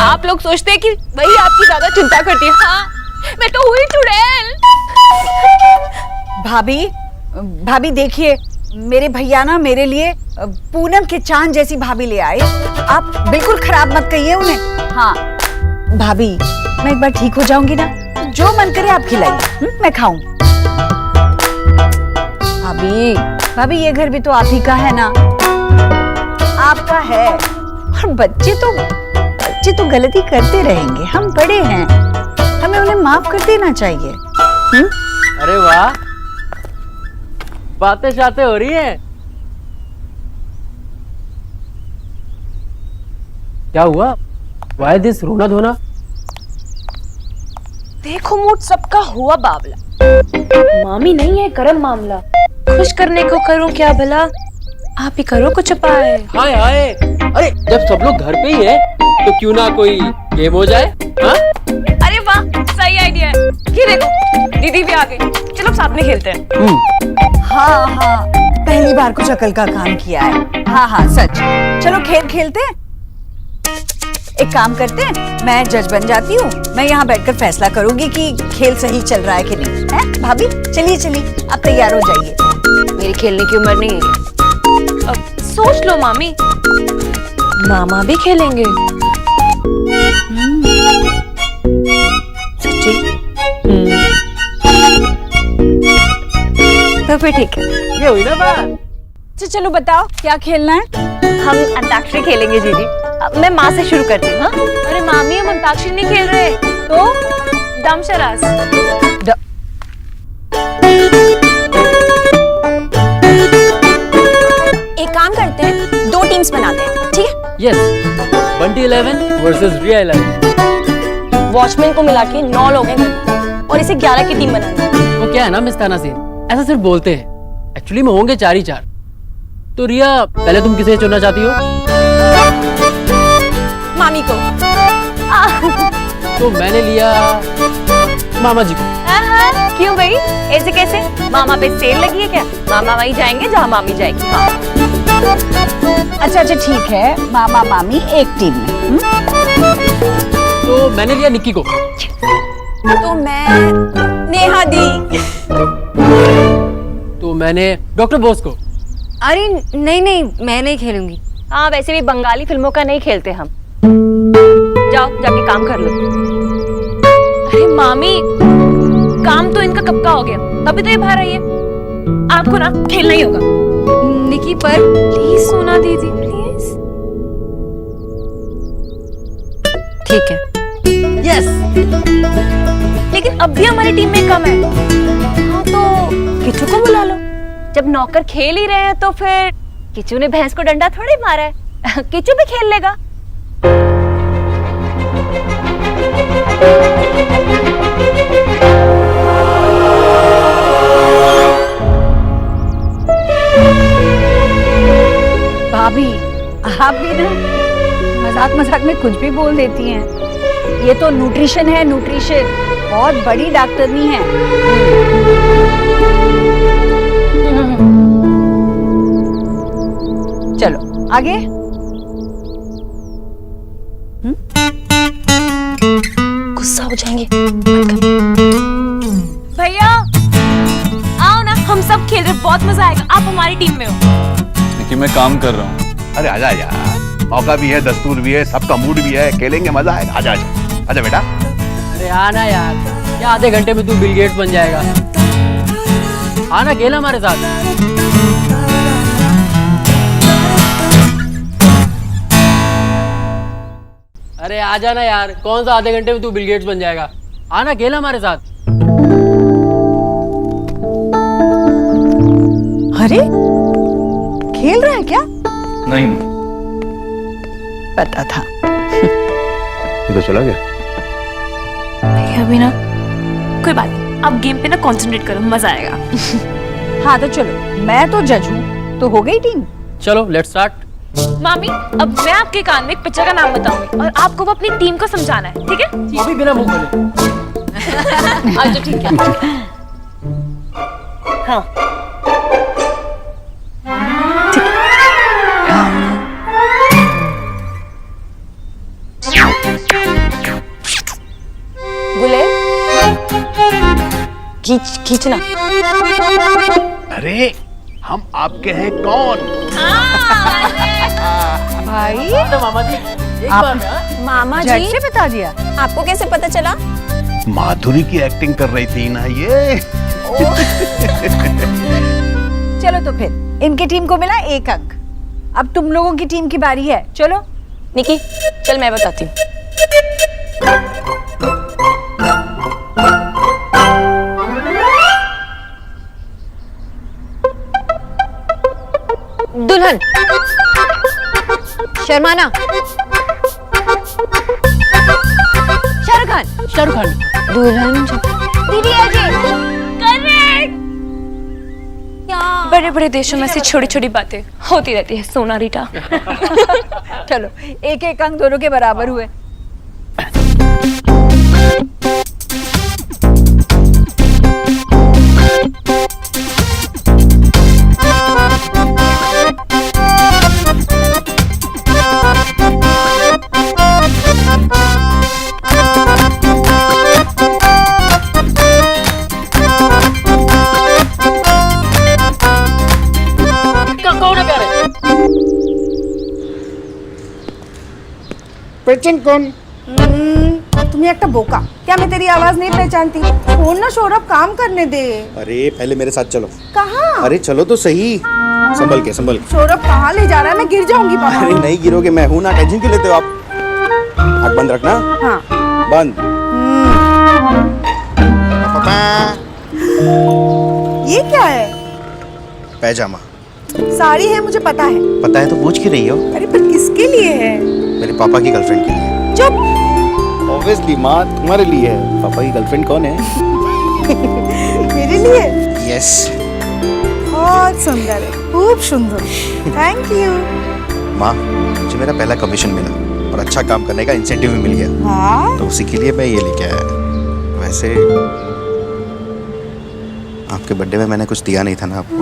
आप लोग सोचते हैं कि वही आपकी ज्यादा चिंता करती है। हाँ, मैं तो हुई चुड़ैल। भाभी देखिए, मेरे भैया ना मेरे लिए पूनम के चांद जैसी भाभी ले आए। आप बिल्कुल खराब मत कहिए उन्हें। हाँ भाभी, मैं एक बार ठीक हो जाऊंगी ना, जो मन करे आप खिलाइए, मैं खाऊं। भाभी ये घर भी तो आप ही का है ना, आपका है। और बच्चे तो गलती करते रहेंगे, हम बड़े हैं, हमें उन्हें माफ कर देना चाहिए। अरे वाह, बातें शातें हो रही हैं। क्या हुआ? वाई दिस रोना धोना? देखो मूड सबका हुआ बाबला। मामी नहीं है, गर्म मामला। खुश करने को करूं क्या भला, आप ही करो कुछ उपाय। हाय हाय, अरे जब सब लोग घर पे ही है तो क्यों ना कोई गेम हो जाए? हाँ? अरे वाह, सही आइडिया है। ये देखो, दीदी भी आ गई, चलो साथ में खेलते हैं। हाँ, पहली बार कुछ अकल का काम किया है। हाँ सच, चलो खेल खेलते हैं। एक काम करते हैं, मैं जज बन जाती हूँ, मैं यहाँ बैठकर फैसला करूंगी कि खेल सही चल रहा है कि नहीं है। भाभी चलिए चलिए, आप तैयार हो जाइए। मेरी खेलने की उम्र नहीं है। अब सोच लो मामी, मामा भी खेलेंगे। सच्ची? तो फिर ठीक है। ये हुई ना बात। चलो बताओ क्या खेलना है। हम अंताक्षरी खेलेंगे जीजी। अब मैं माँ से शुरू करती हूँ। हाँ? अरे मामी, हम अंताक्षरी नहीं खेल रहे, तो दमशरास। एक काम करते हैं, 2 टीम्स बनाते हैं, ठीक है? यस, बंटी 11 वर्सेस रिया 11। वॉचमैन को मिला के 9 लोग हैं घर में, और इसे 11 की टीम बनानी है। वो क्या है ना मिस तानासीन, ऐसा सिर्फ बोलते हैं, एक्चुअली में होंगे 4 ही 4। तो रिया, पहले तुम किसे चुनना चाहती हो? मामी को। तो मैंने लिया मामा जी को। क्यों भाई, ऐसे कैसे? मामा पे सेल लगी है क्या? मामा वहीं जाएंगे जहाँ मामी जाएगी। हाँ। अच्छा ठीक है, मामा मामी एक टीम में। तो मैंने लिया निक्की को। तो मैं नेहा दी। तो मैंने डॉक्टर बोस को। अरे नहीं, मैं नहीं खेलूंगी। हाँ, वैसे भी बंगाली फिल्मों का नहीं खेलते हम। जाओ जाके काम कर लो। अरे मामी, काम तो इनका कब का हो गया, अभी तो ये बाहर आई है। आपको ना खेलना ही होगा। निकी पर प्लीज सोना दीदी, प्लीज। ठीक है। यस। लेकिन अब भी हमारी टीम में कम है। हाँ, तो किचू को बुला लो। जब नौकर खेल ही रहे हैं तो फिर किचू ने भैंस को डंडा थोड़ी मारा है। किचू भी खेल लेगा। भाभी आप भी ना मजाक मजाक में कुछ भी बोल देती हैं। ये तो न्यूट्रिशन है, न्यूट्रिशन। बहुत बड़ी डॉक्टरनी है। चलो आगे। गुस्सा हो जाएंगे। भैया आओ ना, हम सब खेल रहे, बहुत मजा आएगा। आप हमारी टीम में हो। क्योंकि मैं काम कर रहा हूँ। अरे आजा यार, मौका भी है, दस्तूर भी है, सबका मूड भी है, खेलेंगे, मजा आएगा। आजा आजा आजा बेटा। अरे आना यार, क्या आधे घंटे में तू बिल गेट्स बन जाएगा। आना, खेल हमारे साथ। अरे आ जाना यार, कौन सा आधे घंटे में तू बिल गेट्स बन जाएगा। आना, खेल हमारे साथ। अरे खेल रहा है क्या? नहीं, पता था। ये तो चला गया। अभी ना कोई बात नहीं, अब गेम पे ना कंसंट्रेट करो, मजा आएगा। हाँ तो चलो, मैं तो जज हूँ, तो हो गई टीम। चलो लेट्स स्टार्ट। मामी, अब मैं आपके कान में एक पिक्चर का नाम बताऊंगी और आपको वो अपनी टीम को समझाना है, ठीक है? अभी बिना मुंह खोले। अच्छा ठीक है। हाँ। गुलेल, खींचना। अरे हम आपके हैं कौन? भाई तो मामा जी, एक बार ना। मामा जी से बता दिया। आपको कैसे पता चला? माधुरी की एक्टिंग कर रही थी ना ये। चलो तो फिर इनकी टीम को मिला 1 अंक। अब तुम लोगों की टीम की बारी है। चलो निकी, चल मैं बताती हूँ। दुल्हन, शर्माना, शाहरुख खान। शाहरुख खान। दुल्हन दीदी अजय। करेक्ट। बड़े बड़े देशों में से छोटी छोटी बातें होती रहती है सोना रीटा। चलो, 1-1 अंक दोनों के बराबर हुए। पेचेंट कौन? तुम्हें एक बोका, क्या मैं तेरी आवाज नहीं पहचानती? छोड़ ना सौरभ, काम करने दे। अरे पहले मेरे साथ चलो। कहाँ? अरे चलो तो सही, संभल के संभल के। सौरभ कहाँ ले जा रहा है? मैं गिर जाऊंगी बाबा। अरे नहीं गिरोगे, मैं हूं ना, टेंशन क्यों लेते हो आप? हाथ बंद रखना। हाँ बंद। ये क्या है? पैजामा। साड़ी है, मुझे पता है। पता है तो पूछ क्यों रही हो? अरे पर किसके लिए है? मेरे पापा की गर्लफ्रेंड के लिए। चुप। ऑब्वियसली माँ, तुम्हारे लिए है। पापा की गर्लफ्रेंड कौन है? मेरे लिए? यस। बहुत सुंदर है, खूब सुंदर। Thank you. माँ, मुझे मेरा पहला कमीशन मिला और अच्छा काम करने का इंसेंटिव भी मिल गया। हाँ? तो उसी के लिए मैं ये लेके आया। वैसे आपके बर्थडे में मैंने कुछ दिया नहीं था ना आपको।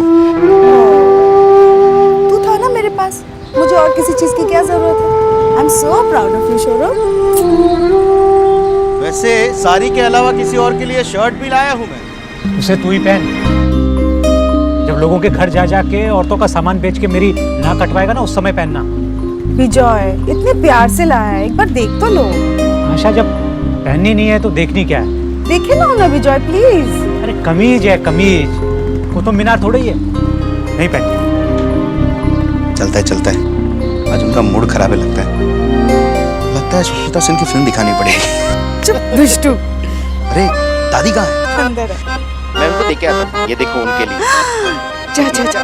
तू था ना मेरे पास, मुझे और किसी चीज की क्या जरूरत है? I am so proud of you Saurabh. वैसे साड़ी के अलावा किसी और के लिए शर्ट भी लाया हूँ मैं। उसे तू ही पहन। जब लोगों के घर जा जाके औरतों का सामान बेच के मेरी ना कटवाएगा ना, उस समय पहनना। विजय इतने प्यार से लाया है, एक बार देख तो लो। आशा, जब पहननी नहीं है तो देखनी क्या है? देखे ना विजय प्लीज। अरे कमीज है कमीज, कुतुब मीनार थोड़ी है। नहीं पहन। चलता है चलता है, आज उनका मूड खराब है लगता है। लगता है सुष्मिता सेन की फिल्म दिखानी पड़ेगी। चुप दुष्टू। अरे दादी कहाँ है? अंदर है। मैं उनको देख के आता हूँ, ये देखो उनके लिए। जा जा जा।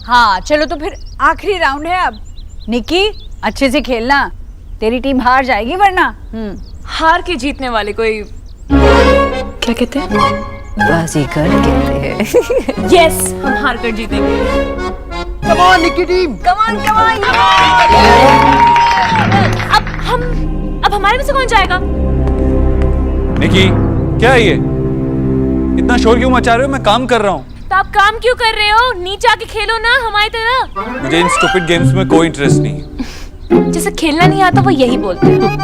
हाँ चलो, तो फिर आखिरी राउंड है अब। निकी अच्छे से खेलना, तेरी टीम हार जाएगी वरना। हार के जीतने वाले कोई क्या कहते हैं? बाजीगर कहते हैं। यस, हम हार कर जीतेंगे। Come on Nikki team, come on come on. अब हमारे में से कौन जाएगा? निकी, क्या है ये? इतना शोर क्यों मचा रहे हो? मैं काम कर रहा हूँ। तो आप काम क्यों कर रहे हो? नीचे आके खेलो ना हमारी तरह। मुझे इन स्टूपिड गेम्स में कोई इंटरेस्ट नहीं है। जैसे खेलना नहीं आता वो यही बोलते हैं।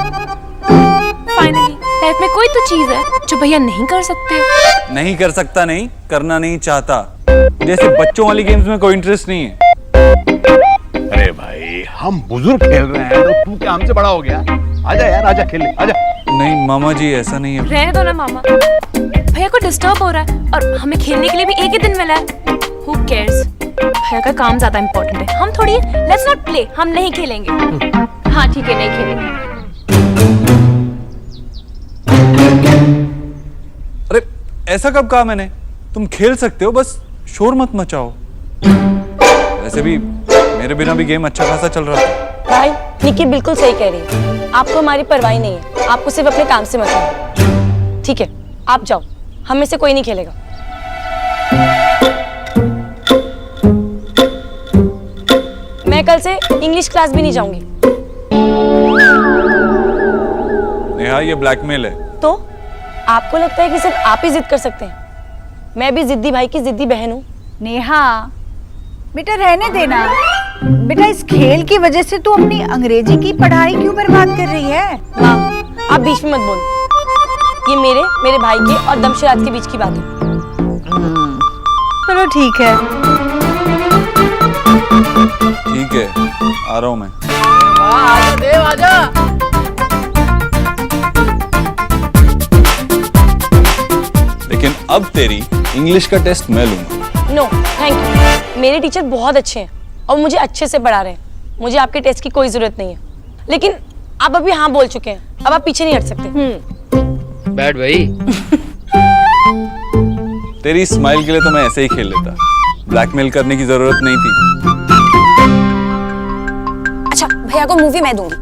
फाइनली लाइफ में कोई तो चीज है जो भैया नहीं कर सकते। नहीं कर सकता नहीं, करना नहीं चाहता। जैसे बच्चों वाली गेम्स में कोई इंटरेस्ट नहीं है। अरे भाई, हम बुजुर्ग खेल रहे हैं तो तू क्या हमसे बड़ा हो गया? आजा यार, आजा खेल ले, आजा। नहीं मामा जी, ऐसा नहीं है। रहने दो ना मामा, भैया को डिस्टर्ब हो रहा है और हमें खेलने के लिए भी एक ही दिन मिला है। Who cares? भैया का काम ज्यादा इम्पोर्टेंट है। हम थोड़ी लेट्स नॉट प्ले, हम नहीं खेलेंगे। हाँ ठीक है, नहीं खेलेंगे। अरे ऐसा कब कहा मैंने? तुम खेल सकते हो, बस शोर मत मचाओ। वैसे भी मेरे बिना भी गेम अच्छा खासा चल रहा था। भाई निकी बिल्कुल सही कह रही है, आपको हमारी परवाह नहीं है। आपको सिर्फ अपने काम से मतलब है। ठीक है, आप जाओ, हम में से कोई नहीं खेलेगा। मैं कल से इंग्लिश क्लास भी नहीं जाऊंगी। नेहा, ये ब्लैकमेल है। तो आपको लगता है कि सिर्फ आप ही जिद कर सकते हैं? मैं भी जिद्दी भाई की जिद्दी बहन हूँ। नेहा बेटा रहने देना। बेटा इस खेल की वजह से तू अपनी अंग्रेजी की पढ़ाई क्यों बर्बाद कर रही है? माँ आप बीच में मत बोलो, ये मेरे भाई के और दमशराज के बीच की बात है। चलो ठीक है। ठीक है, आ रहा हूँ मैं। आजा देव आजा। लेकिन अब तेरी इंग्लिश का टेस्ट मैं लूंगा। नो थैंक यू, मेरे टीचर बहुत अच्छे हैं और मुझे अच्छे से पढ़ा रहे हैं। मुझे आपके टेस्ट की कोई जरूरत नहीं है। लेकिन आप अभी हाँ बोल चुके हैं, अब आप पीछे नहीं हट सकते। बैठ भाई। तेरी स्माइल के लिए तो मैं ऐसे ही खेल लेता, ब्लैकमेल करने की जरूरत नहीं थी। अच्छा भैया को मूवी मैं दूंगी।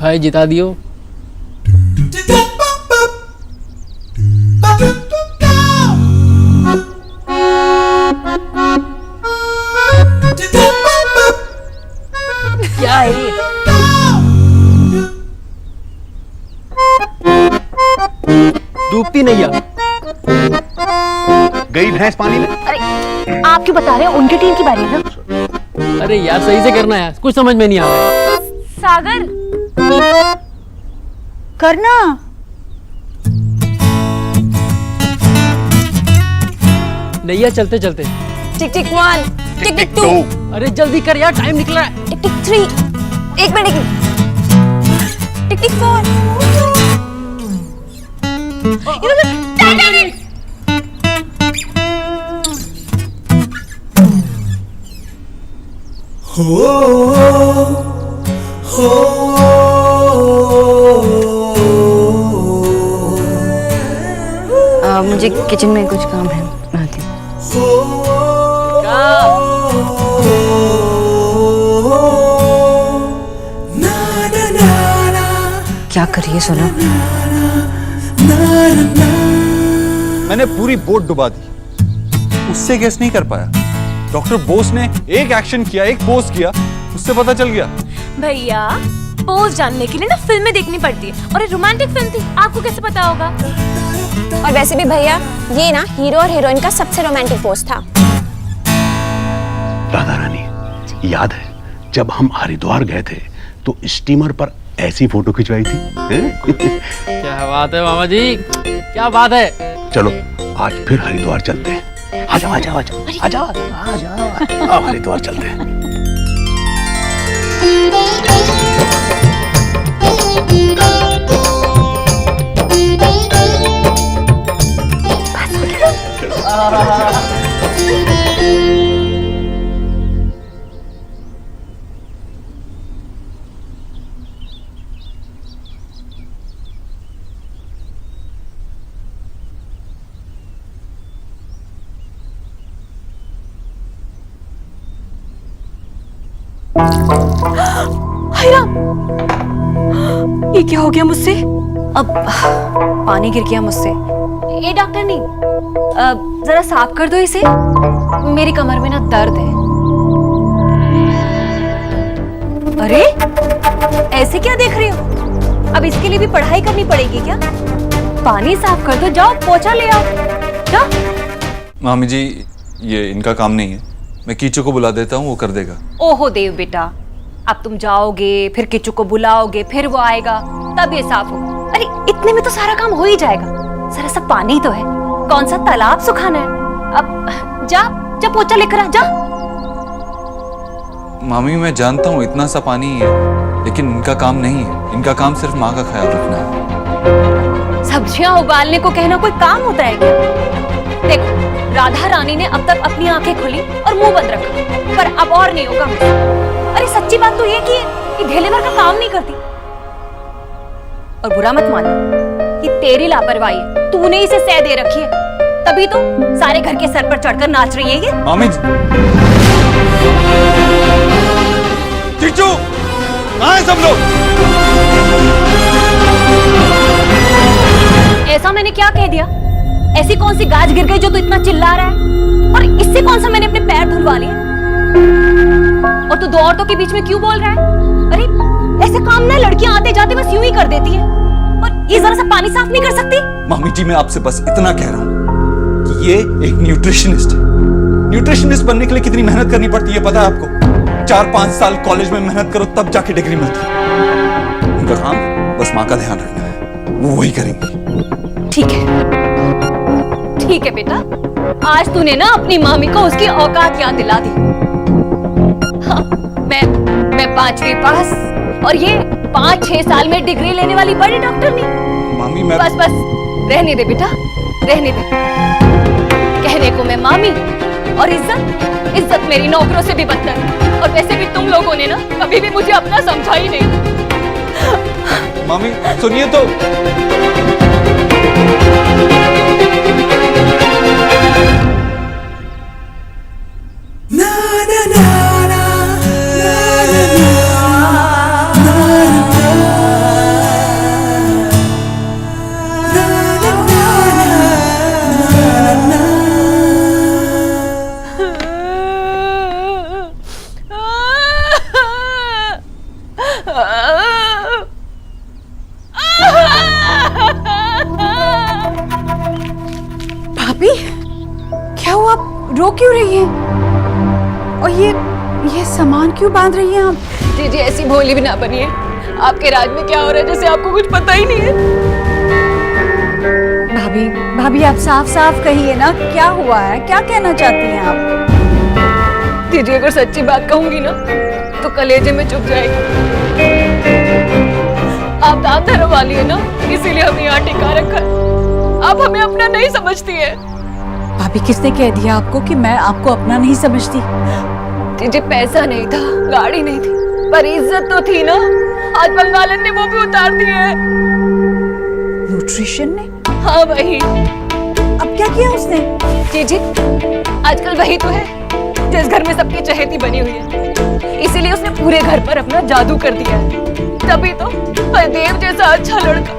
भाई जिता दियो। क्या है ये? डूबती नैया। गई भैंस पानी में। अरे आप क्यों बता रहे हो? उनकी टीम की बारी है ना। अरे यार सही से करना है, कुछ समझ में नहीं आ रहा है। सागर करना नैया चलते चलते। टिक टिक 1, टिक टिक 2, अरे जल्दी कर यार, टाइम निकल रहा है। टिक टिक 3, एक मिनट, टिक टिक 4। मुझे किचन में कुछ काम है, मैं आती हूँ। क्या कर रही है सोना? मैंने पूरी बोट डुबा दी, उससे गेस नहीं कर पाया। डॉक्टर बोस ने एक एक्शन किया, एक पोज किया, उससे पता चल गया। भैया पोज जानने के लिए ना फिल्में देखनी पड़ती है, और ये रोमांटिक फिल्म थी, आपको कैसे पता होगा? और वैसे भी भैया ये ना हीरो और हीरोइन का सबसे रोमांटिक पोज था। राधा रानी, याद है जब हम हरिद्वार गए थे तो स्टीमर पर ऐसी फोटो खिंचवाई थी? क्या बात है मामा जी, क्या बात है। चलो आज फिर हरिद्वार चलते हैं। आ जाओ आ जाओ आ जाओ आ जाओ आ जाओ, अब हरिद्वार चलते हैं। ये क्या हो गया मुझसे? अब पानी गिर गया मुझसे। ये डॉक्टर नहीं, जरा साफ कर दो इसे, मेरी कमर में ना दर्द है। अरे ऐसे क्या देख रही हो? अब इसके लिए भी पढ़ाई करनी पड़ेगी क्या? पानी साफ कर दो, जाओ पोछा ले आओ, जाओ। मामी जी ये इनका काम नहीं है, मैं कीचू को बुला देता हूँ, वो कर देगा। ओहो देव बेटा, अब तुम जाओगे फिर किच्चू को बुलाओगे, फिर वो आएगा, तब ये साफ होगा। अरे इतने में तो सारा काम हो ही जाएगा, जरा सा पानी तो है, कौन सा तालाब सुखाना है। अब जा जा पोछा लेकर आ जा। मामी मैं जानता हूँ इतना सा पानी ही है, लेकिन इनका काम नहीं है, इनका काम सिर्फ माँ का ख्याल रखना है। सब्जियां उबालने को कहना कोई काम होता है क्या? देखो राधा रानी ने अब तक अपनी आंखें खोली और मुंह बंद रखा, पर अब और नहीं होगा। अरे सच्ची बात तो ये कि ढेले भर का काम नहीं करती। और बुरा मत मान कि तेरी लापरवाही है, तूने इसे सह दे रखी है, तभी तो सारे घर के सर पर चढ़कर नाच रही है ये। मामी चिच्चू कहाँ है सब लोग? ऐसा मैंने क्या कह दिया? ऐसी कौन सी गाज गिर गई जो तू इतना चिल्ला रहा है? और इससे कौन सा मैंने अपने पैर धुलवा लिए? और तू दो औरतों के बीच में क्यों बोल रहा है? अरे ऐसे काम ना लड़कियां आते जाते बस यूं ही कर देती है, और ये जरा सा पानी साफ नहीं कर सकती? मामी जी मैं आपसे बस इतना कह रहा हूँ कि ये एक न्यूट्रिशनिस्ट है। न्यूट्रिशनिस्ट बनने के लिए कितनी मेहनत करनी पड़ती है पता है आपको? 4-5 साल कॉलेज में मेहनत करो तब जाके डिग्री मिलती है। उनका काम बस माँ का ध्यान रखना है, वो वही करेंगी। ठीक है बेटा, आज तूने ना अपनी मामी को उसकी औकात याद दिला दी। हाँ, मैं 5वीं पास और ये 5-6 साल में डिग्री लेने वाली बड़ी डॉक्टर नहीं। मामी मैं बस रहने दे बेटा, रहने दे। कहने को मैं मामी, और इज्जत मेरी नौकरों से भी बदतर। और वैसे भी तुम लोगों ने ना कभी भी मुझे अपना समझा ही नहीं। मामी सुनिए तो। भाभी क्या हुआ, आप रो क्यों रही हैं? और ये सामान क्यों बांध रही हैं आप? जी ऐसी भोली भी ना बनिए, आपके राज में क्या हो रहा है जैसे आपको कुछ पता ही नहीं है। भाभी भाभी भाभी आप साफ साफ कहिए ना, क्या हुआ है, क्या कहना चाहती हैं आप? दीदी अगर सच्ची बात कहूंगी ना तो कलेजे में चुभ जाएगी। आप दान धर्म वाली है ना, इसीलिए हमें यहाँ टिका रखा है। आप हमें अपना नहीं समझती है। भाभी किसने कह दिया आपको कि मैं आपको अपना नहीं समझती? दीदी पैसा नहीं था, गाड़ी नहीं थी, पर इज्जत तो थी ना। आज बंगालन ने वो भी उतार दी है। न्यूट्रिशन ने? हाँ वही। अब क्या किया उसने? जी आजकल वही तो है जिस घर में सबकी चहेती बनी हुई है, इसीलिए उसने पूरे घर पर अपना जादू कर दिया है। तभी तो देव जैसा अच्छा लड़का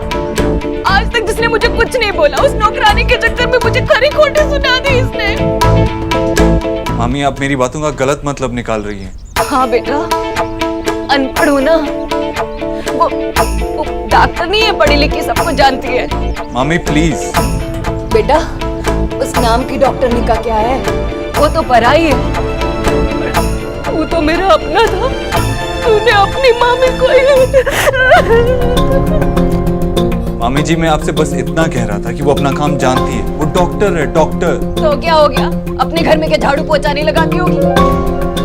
आज तक जिसने मुझे कुछ नहीं बोला, उस नौकरानी के चक्कर में मुझे खरी खोटी सुना दी इसने। मामी आप मेरी बातों का गलत मतलब निकाल रही हैं। हाँ बेटा, अनपढ़ हो ना, वो डॉक्टर नहीं है, पढ़ी लिखी सबको जानती है। मामी प्लीज। बेटा उस नाम की डॉक्टरनी का क्या है, वो तो पराई है। वो तो मेरा अपना था, तूने अपनी मामी को मामी जी मैं आपसे बस इतना कह रहा था कि वो अपना काम जानती है, वो डॉक्टर है डॉक्टर। तो क्या हो गया, अपने घर में क्या झाड़ू पोछा नहीं लगाती होगी?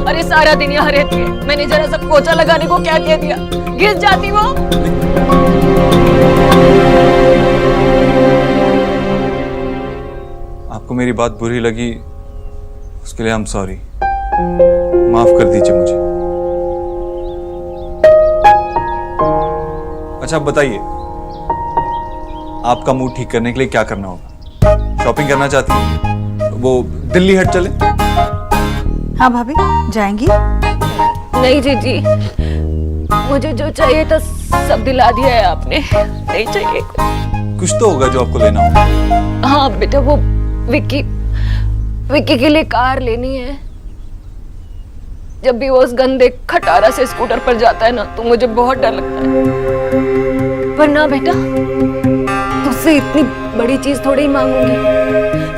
अरे सारा दिन यहाँ रहती है, मैंने जरा सा पोछा लगाने को क्या कह दिया, घिस जाती वो। आपको मेरी बात बुरी लगी उसके लिए आई एम सॉरी, माफ कर दीजिए मुझे। अच्छा बताइए आपका मूड ठीक करने के लिए क्या करना होगा? शॉपिंग करना चाहती हैं? वो दिल्ली हट चले? हाँ भाभी जाएंगी? नहीं जी मुझे जो चाहिए था सब दिला दिया है आपने, नहीं चाहिए कुछ तो होगा जो आपको लेना होगा। हाँ बेटा वो विक्की के लिए कार लेनी है। जब भी वो उस गंदे खटारा से स्कूटर पर जाता है ना तो मुझे बहुत डर लगता है। पर ना बेटा तुझसे इतनी बड़ी चीज थोड़ी ही मांगूंगी,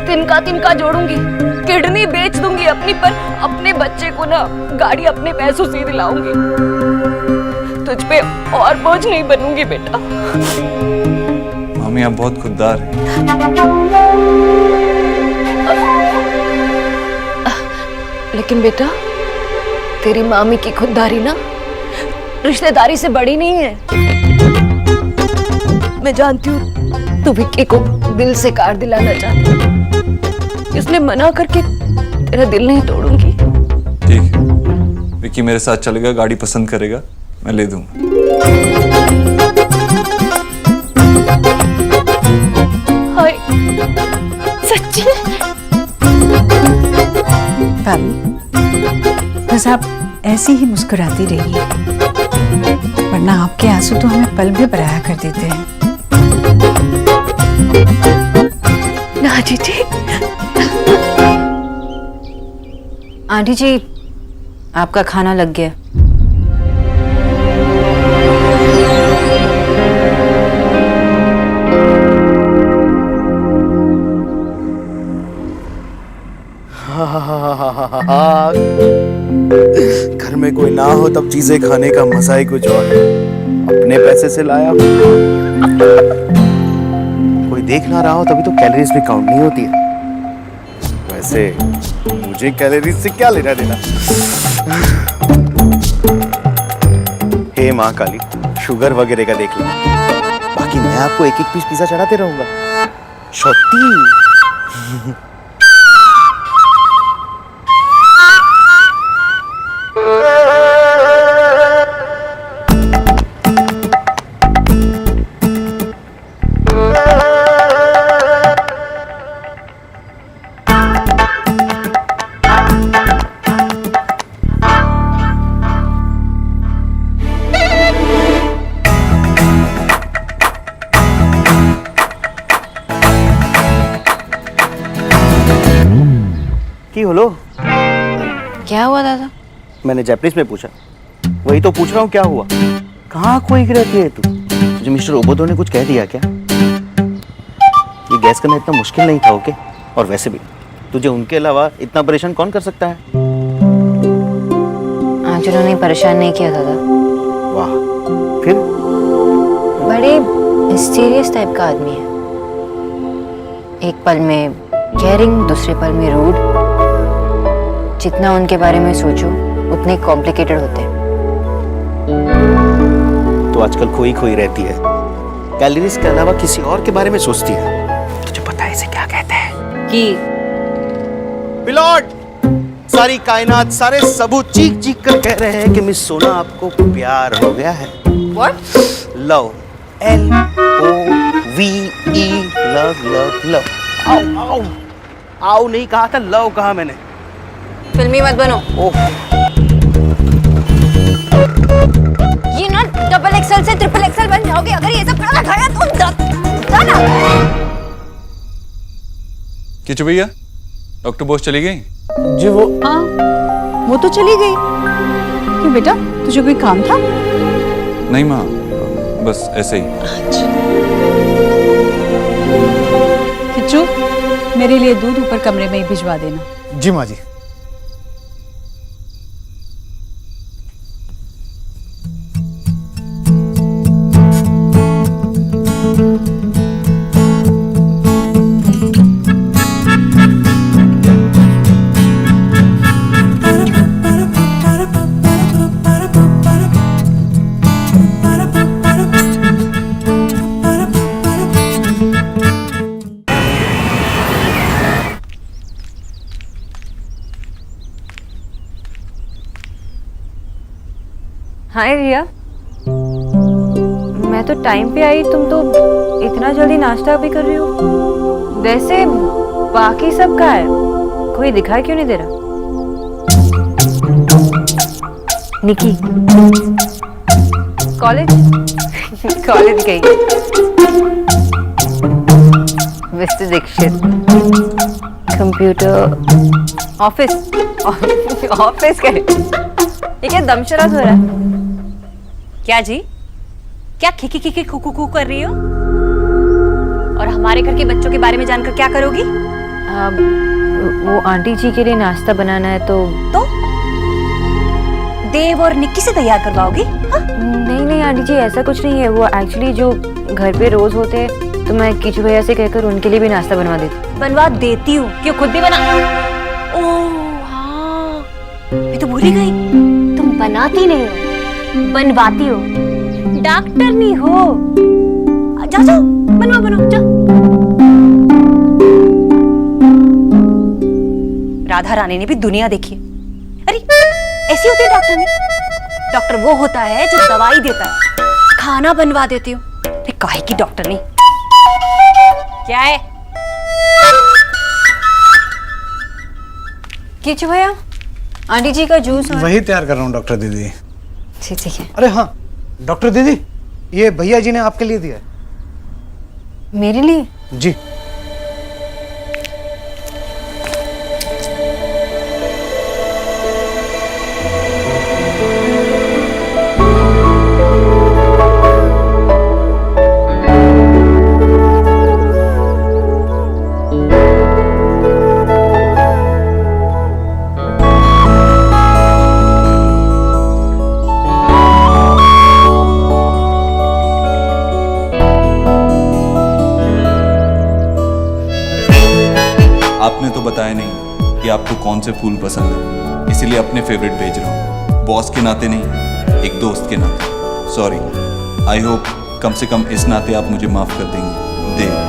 तिनका जोड़ूंगी, किडनी बेच दूंगी अपनी, पर अपने बच्चे को ना गाड़ी अपने पैसों से दिलाऊंगी। तुझ पे और बोझ नहीं बनूंगी बेटा। मामी आप बहुत खुददार हैं। लेकिन बेटा तेरी मामी की खुददारी ना रिश्तेदारी से बड़ी नहीं है। मैं जानती हूँ तू विक्की को दिल से कार दिलाना चाहती है, इसलिए मना करके तेरा दिल नहीं तोड़ूंगी। ठीक है, विक्की मेरे साथ चलेगा, गाड़ी पसंद करेगा, मैं ले दूंगा। हाय सच्ची? भाभी बस आप ऐसी ही मुस्कुराती रहिए, वरना आपके आंसू तो हमें पल में बराया कर देते हैं। ना जी आंटी जी आपका खाना लग गया। घर में कोई ना हो तब चीजें खाने का मजा ही कुछ और है। अपने पैसे से लाया, कोई देख ना रहा हो तभी तो कैलोरीज भी काउंट नहीं होती है। वैसे मुझे कैलोरीज से क्या लेना देना। हे माँ काली, शुगर वगैरह का देख लो, बाकी मैं आपको एक एक पीस पिज्जा चढ़ाते रहूंगा। छोटी बोलो। क्या हुआ दादा? मैंने जैपनीज में पूछा, वही तो पूछ रहा हूँ क्या हुआ। कहाँ खोई रहती है तू? तुझे मिस्टर ओबोतो ने कुछ कह दिया क्या? ये गैस करना इतना मुश्किल नहीं था ओके? और वैसे भी तुझे उनके अलावा इतना परेशान कौन कर सकता है? आज उन्होंने परेशान नहीं किया दादा। वाह, फिर? बड़े मिस्टीरियस टाइप का आदमी है। एक पल में केयरिंग, दूसरे पल में रूड। जितना उनके बारे में सोचो उतने कॉम्प्लिकेटेड होते हैं। तो आजकल खोई खोई रहती है, कैलोरीज के अलावा किसी और के बारे में सोचती है। तुझे पता है इसे क्या कहते हैं? कि बिलॉट, सारी कायनात, सारे सबूत चीख चीख कर कह रहे हैं कि मिस सोना आपको प्यार हो गया है। What? Love, LOVE, love love love. आओ आओ आओ नहीं कहा था, लव कहा मैंने। फिल्मी मत बनो। ओह, ये ना डबल एक्सएल से ट्रिपल एक्सएल बन जाओगे अगर ये सब खाना खाया तो जाना। किचू भैया, डॉक्टर बोस चली गई? जी हाँ, वो तो चली गई। क्यों बेटा, तुझे कोई काम था? नहीं माँ, बस ऐसे ही। किच्चू, मेरे लिए दूध ऊपर कमरे में ही भिजवा देना। जी माँ जी। हाय रिया, मैं तो टाइम पे आई, तुम तो इतना जल्दी नाश्ता भी कर रही हो। वैसे बाकी सब का है, कोई दिखाई क्यों नहीं दे रहा? निकी कॉलेज कॉलेज गई। Mister Dikshit computer office office गए। ये क्या दमशराज हो रहा है? क्या जी, क्या खिकी खिकी खुकू खू कर रही हो? और हमारे घर के बच्चों के बारे में जानकर क्या करोगी? वो आंटी जी के लिए नाश्ता बनाना है तो देव और निक्की से तैयार करवाओगी? नहीं नहीं आंटी जी, ऐसा कुछ नहीं है। वो एक्चुअली जो घर पे रोज होते हैं तो मैं किचू भैया से कहकर उनके लिए भी नाश्ता बनवा देती हूँ। क्यों, खुद भी बना? ओह हाँ, मैं तो भूल ही गई, तुम बनाती नहीं हो, बनवाती हो। डॉक्टर नहीं हो। जाओ जाओ, बनवाओ जाओ। राधा रानी ने भी दुनिया देखी। अरे ऐसी होती है डॉक्टर नहीं। डॉक्टर वो होता है जो दवाई देता है, खाना बनवा देती हूँ। काहे की डॉक्टर नहीं? क्या है किचू भैया? आंटी जी का जूस वही तैयार कर रहा हूँ डॉक्टर दीदी। ठीक है। अरे हाँ डॉक्टर दीदी, ये भैया जी ने आपके लिए दिया है। मेरे लिए? जी। आपने तो बताया नहीं कि आपको कौन से फूल पसंद है, इसीलिए अपने फेवरेट भेज रहा हूँ। बॉस के नाते नहीं, एक दोस्त के नाते। सॉरी। आई होप कम से कम इस नाते आप मुझे माफ कर देंगे। देव।